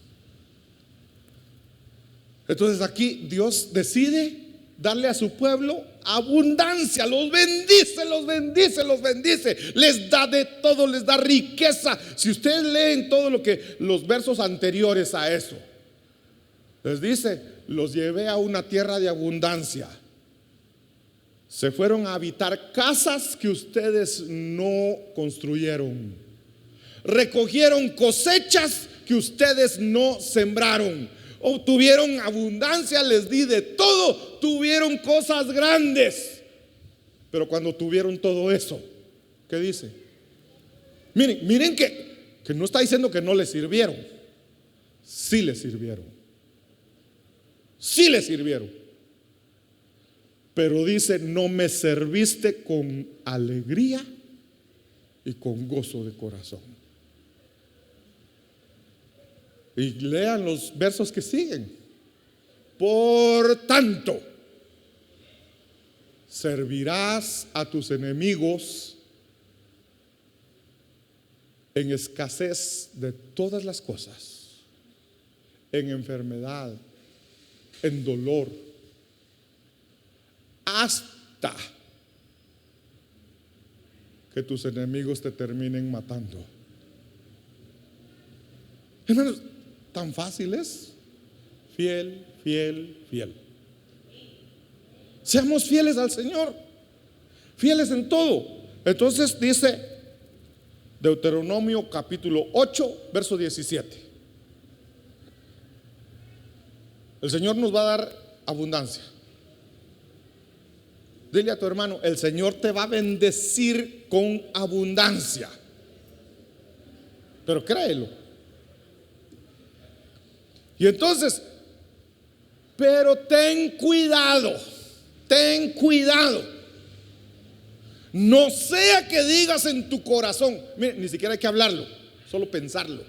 Speaker 2: Entonces aquí Dios decide darle a su pueblo abundancia, los bendice, los bendice, los bendice, les da de todo, les da riqueza. Si ustedes leen todo lo que los versos anteriores a eso, les dice, los llevé a una tierra de abundancia. Se fueron a habitar casas que ustedes no construyeron. Recogieron cosechas que ustedes no sembraron. Obtuvieron abundancia, les di de todo, tuvieron cosas grandes. Pero cuando tuvieron todo eso, ¿qué dice? Miren que no está diciendo que no les sirvieron. Sí les sirvieron. Sí les sirvieron. Pero dice, no me serviste con alegría y con gozo de corazón. Y lean los versos que siguen. Por tanto, servirás a tus enemigos en escasez de todas las cosas, en enfermedad, en dolor, hasta que tus enemigos te terminen matando. Hermanos, tan fácil es. Fiel, fiel, fiel. Seamos fieles al Señor, fieles en todo. Entonces dice Deuteronomio capítulo 8, verso 17. El Señor nos va a dar abundancia. Dile a tu hermano, el Señor te va a bendecir con abundancia. Pero créelo. Y entonces, pero ten cuidado, ten cuidado. No sea que digas en tu corazón, mire, ni siquiera hay que hablarlo, solo pensarlo.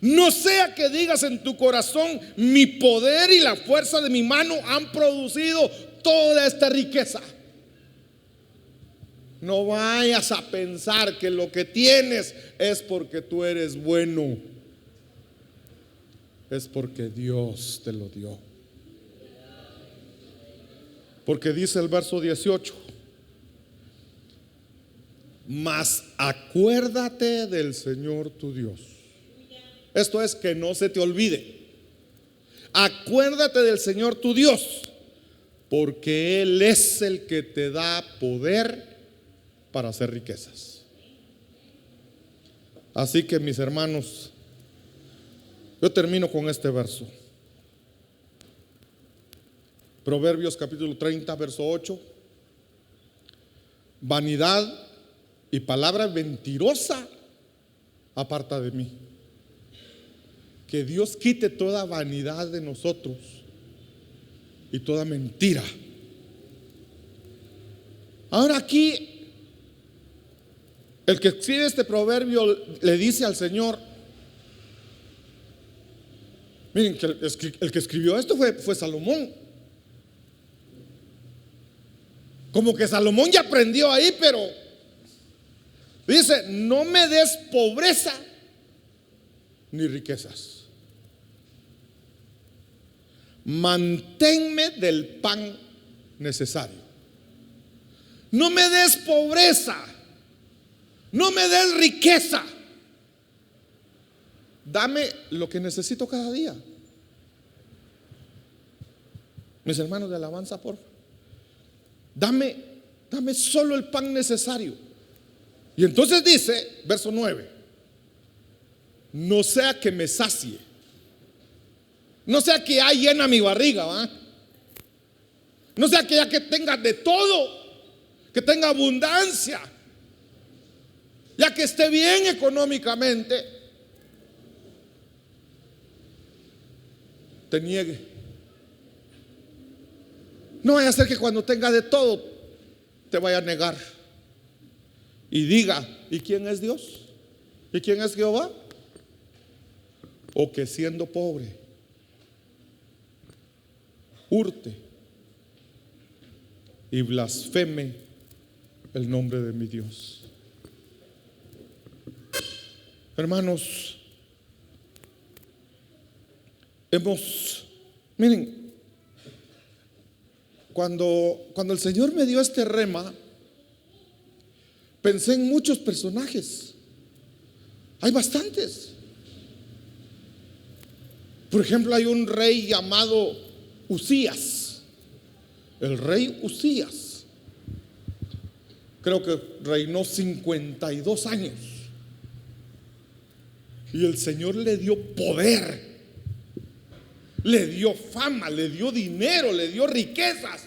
Speaker 2: No sea que digas en tu corazón, mi poder y la fuerza de mi mano han producido toda esta riqueza. No vayas a pensar que lo que tienes es porque tú eres bueno. Es porque Dios te lo dio. Porque dice el verso 18: mas acuérdate del Señor tu Dios. Esto es, que no se te olvide. Acuérdate del Señor tu Dios, porque Él es el que te da poder para hacer riquezas. Así que, mis hermanos, yo termino con este verso. Proverbios capítulo 30, verso 8. Vanidad y palabra mentirosa aparta de mí. Que Dios quite toda vanidad de nosotros y toda mentira. Ahora aquí, el que escribe este proverbio le dice al Señor, miren, que el que escribió esto fue Salomón. Como que Salomón ya aprendió ahí, pero dice, no me des pobreza ni riquezas. Manténme del pan necesario. No me des pobreza, no me des riqueza. Dame lo que necesito cada día. Mis hermanos de alabanza, por favor. Dame solo el pan necesario. Y entonces dice, verso 9, no sea que me sacie, no sea que ya llena mi barriga, ¿va? No sea que ya que tenga de todo, que tenga abundancia, ya que esté bien económicamente, te niegue. No vaya a ser que cuando tenga de todo te vaya a negar y diga, ¿y quién es Dios? ¿Y quién es Jehová? O que siendo pobre hurte y blasfeme el nombre de mi Dios. Hermanos, miren, cuando el Señor me dio este rema, pensé en muchos personajes. Hay bastantes. Por ejemplo, hay un rey llamado Uzías. El rey Uzías. Creo que reinó 52 años. Y el Señor le dio poder, le dio fama, le dio dinero, le dio riquezas.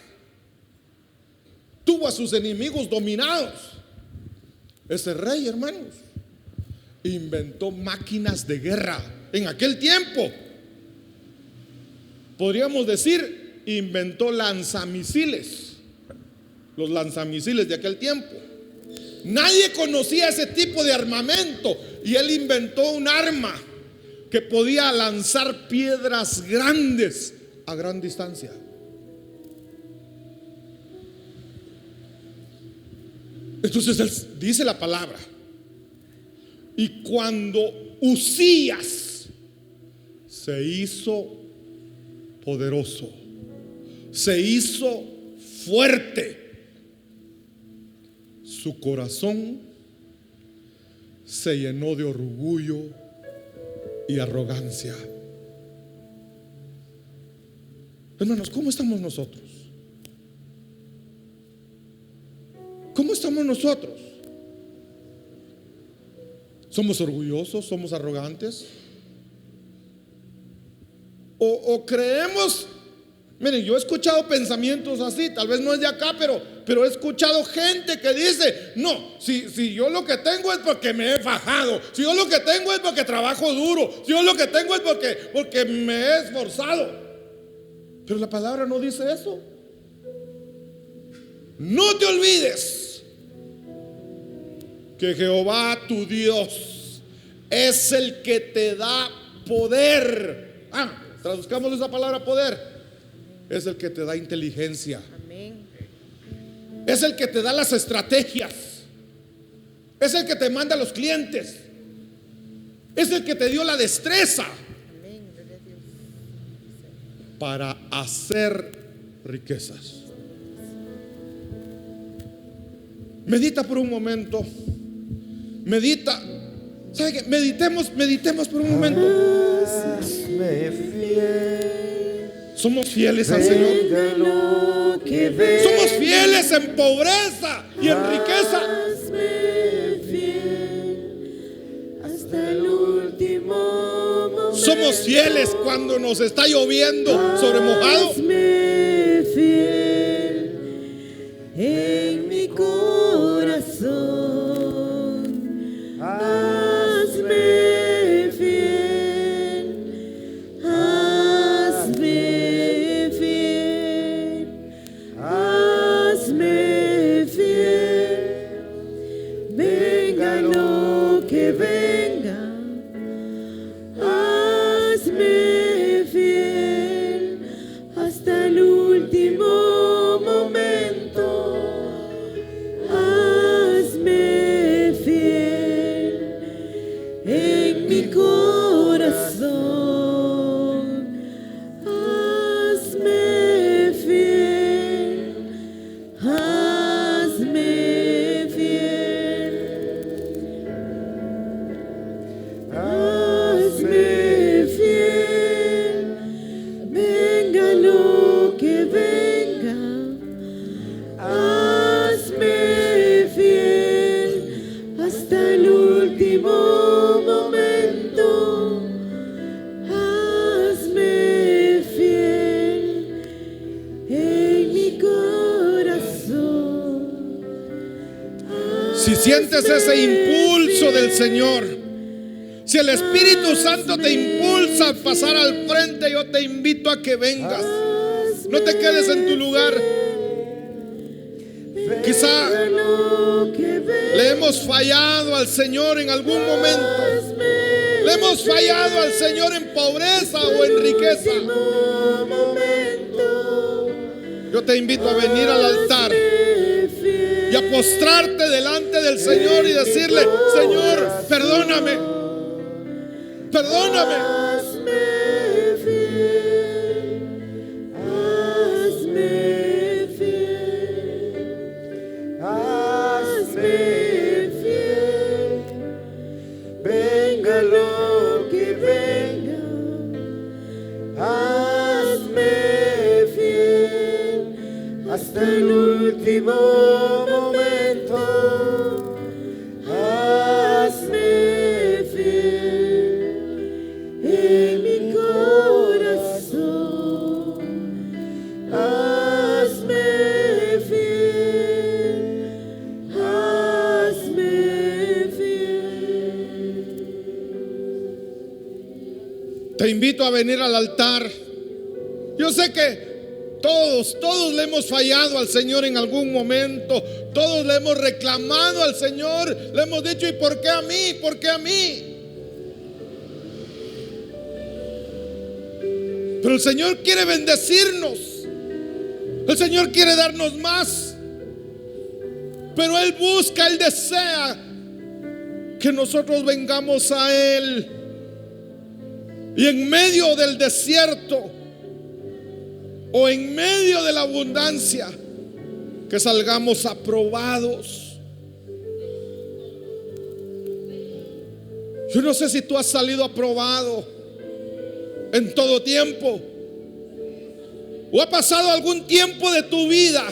Speaker 2: Tuvo a sus enemigos dominados. Ese rey, hermanos, inventó máquinas de guerra en aquel tiempo. Podríamos decir, inventó lanzamisiles. Los lanzamisiles de aquel tiempo. Nadie conocía ese tipo de armamento y él inventó un arma que podía lanzar piedras grandes a gran distancia. Entonces dice la palabra, y cuando Uzías se hizo poderoso, se hizo fuerte, su corazón se llenó de orgullo y arrogancia. Hermanos, ¿cómo estamos nosotros? ¿Cómo estamos nosotros? ¿Somos orgullosos? ¿Somos arrogantes? ¿O creemos? Miren, yo he escuchado pensamientos así, tal vez no es de acá, pero he escuchado gente que dice, no, si yo lo que tengo es porque me he fajado, si yo lo que tengo es porque trabajo duro, si yo lo que tengo es porque me he esforzado. Pero la palabra no dice eso. No te olvides que Jehová tu Dios es el que te da poder. Traduzcamos esa palabra poder. Es el que te da inteligencia. Amén. Es el que te da las estrategias. Es el que te manda a los clientes. Es el que te dio la destreza. Amén. Para hacer riquezas. Medita por un momento. Medita. ¿Sabe qué? Meditemos por un momento. Hazme fiel. Somos fieles al Señor. Somos fieles en pobreza y en riqueza. Somos fieles cuando nos está lloviendo sobre mojado. sientes ese impulso del Señor, si el Espíritu Santo te impulsa a pasar al frente, yo te invito a que vengas. No te quedes en tu lugar. Quizá le hemos fallado al Señor en algún momento. Le hemos fallado al Señor en pobreza o en riqueza. Yo te invito a venir al altar y a postrarte delante del Señor y decirle: Señor, perdóname, perdóname.
Speaker 3: Venga lo que venga, hazme fiel hasta el último momento. Hazme fiel en mi corazón. Hazme fiel, hazme fiel.
Speaker 2: Te invito a venir al altar. Yo sé que todos le hemos fallado al Señor en algún momento. Todos le hemos reclamado al Señor. Le hemos dicho: ¿y por qué a mí? ¿Por qué a mí? Pero el Señor quiere bendecirnos. El Señor quiere darnos más. Pero Él busca, Él desea que nosotros vengamos a Él. Y en medio del desierto o en medio de la abundancia, que salgamos aprobados. Yo no sé si tú has salido aprobado en todo tiempo, o ha pasado algún tiempo de tu vida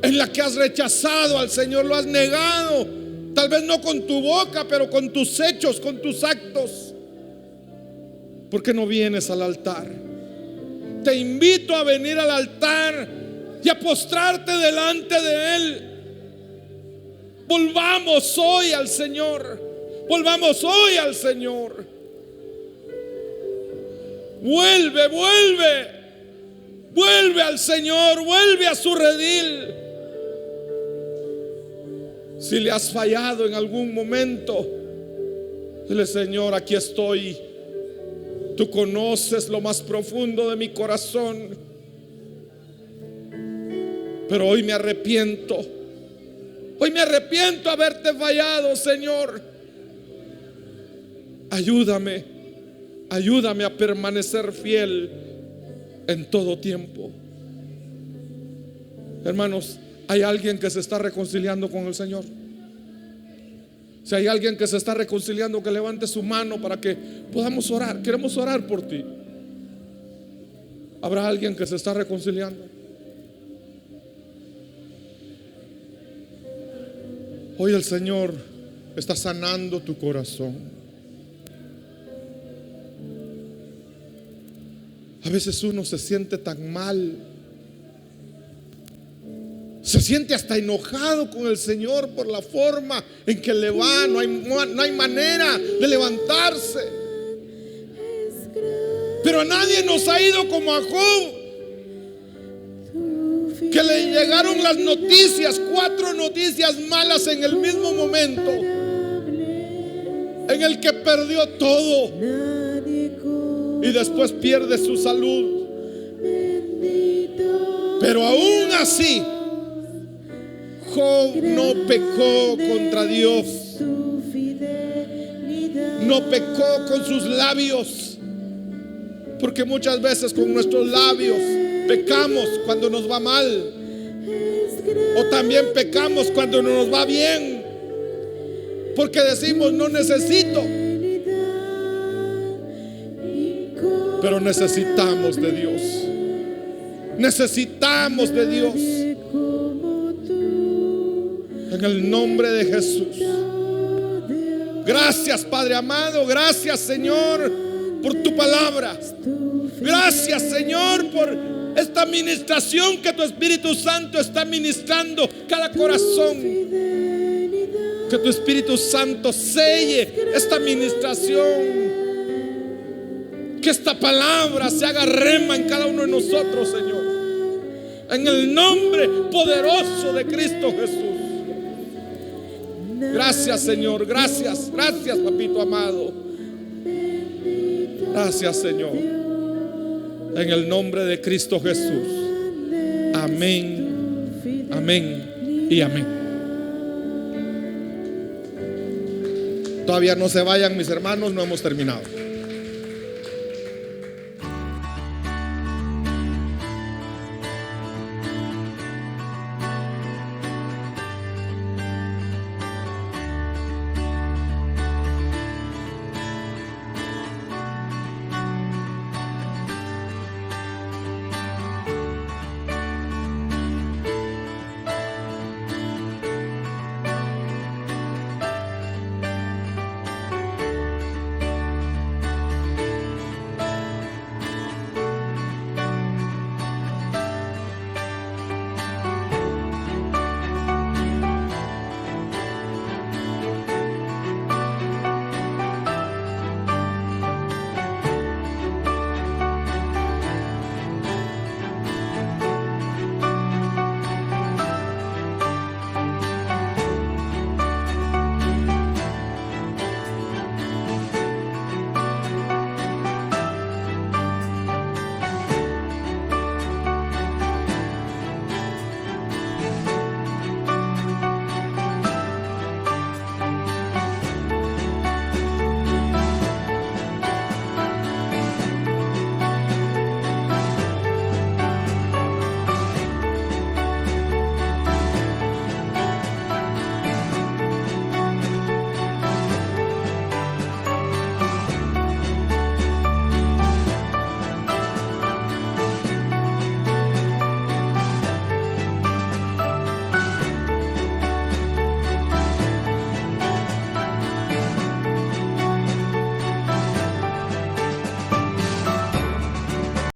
Speaker 2: en la que has rechazado al Señor, lo has negado, tal vez no con tu boca, pero con tus hechos, con tus actos. ¿Por qué no vienes al altar? Te invito a venir al altar y a postrarte delante de Él. Volvamos hoy al Señor. Volvamos hoy al Señor. Vuelve, vuelve. Vuelve al Señor, vuelve a su redil. Si le has fallado en algún momento, dile: Señor, aquí estoy. Tú conoces lo más profundo de mi corazón, pero hoy me arrepiento. Hoy me arrepiento haberte fallado, Señor. Ayúdame, ayúdame a permanecer fiel en todo tiempo. Hermanos, ¿hay alguien que se está reconciliando con el Señor? Si hay alguien que se está reconciliando, que levante su mano para que podamos orar. Queremos orar por ti. ¿Habrá alguien que se está reconciliando? Hoy el Señor está sanando tu corazón. A veces uno se siente tan mal, se siente hasta enojado con el Señor por la forma en que le va. No hay manera de levantarse. Pero a nadie nos ha ido como a Job, que le llegaron las noticias, 4 noticias malas en el mismo momento, en el que perdió todo y después pierde su salud. Pero aún así, Job no pecó contra Dios, no pecó con sus labios, porque muchas veces con nuestros labios pecamos cuando nos va mal, o también pecamos cuando no nos va bien, porque decimos: no necesito. Pero necesitamos de Dios, necesitamos de Dios. En el nombre de Jesús. Gracias, Padre amado. Gracias, Señor, por tu palabra. Gracias, Señor, por esta ministración que tu Espíritu Santo está ministrando cada corazón. Que tu Espíritu Santo selle esta ministración. Que esta palabra se haga rema en cada uno de nosotros, Señor. En el nombre poderoso de Cristo Jesús. Gracias, Señor. Gracias, gracias, papito amado. Gracias, Señor. En el nombre de Cristo Jesús. Amén, amén y amén. Todavía no se vayan, mis hermanos, no hemos terminado.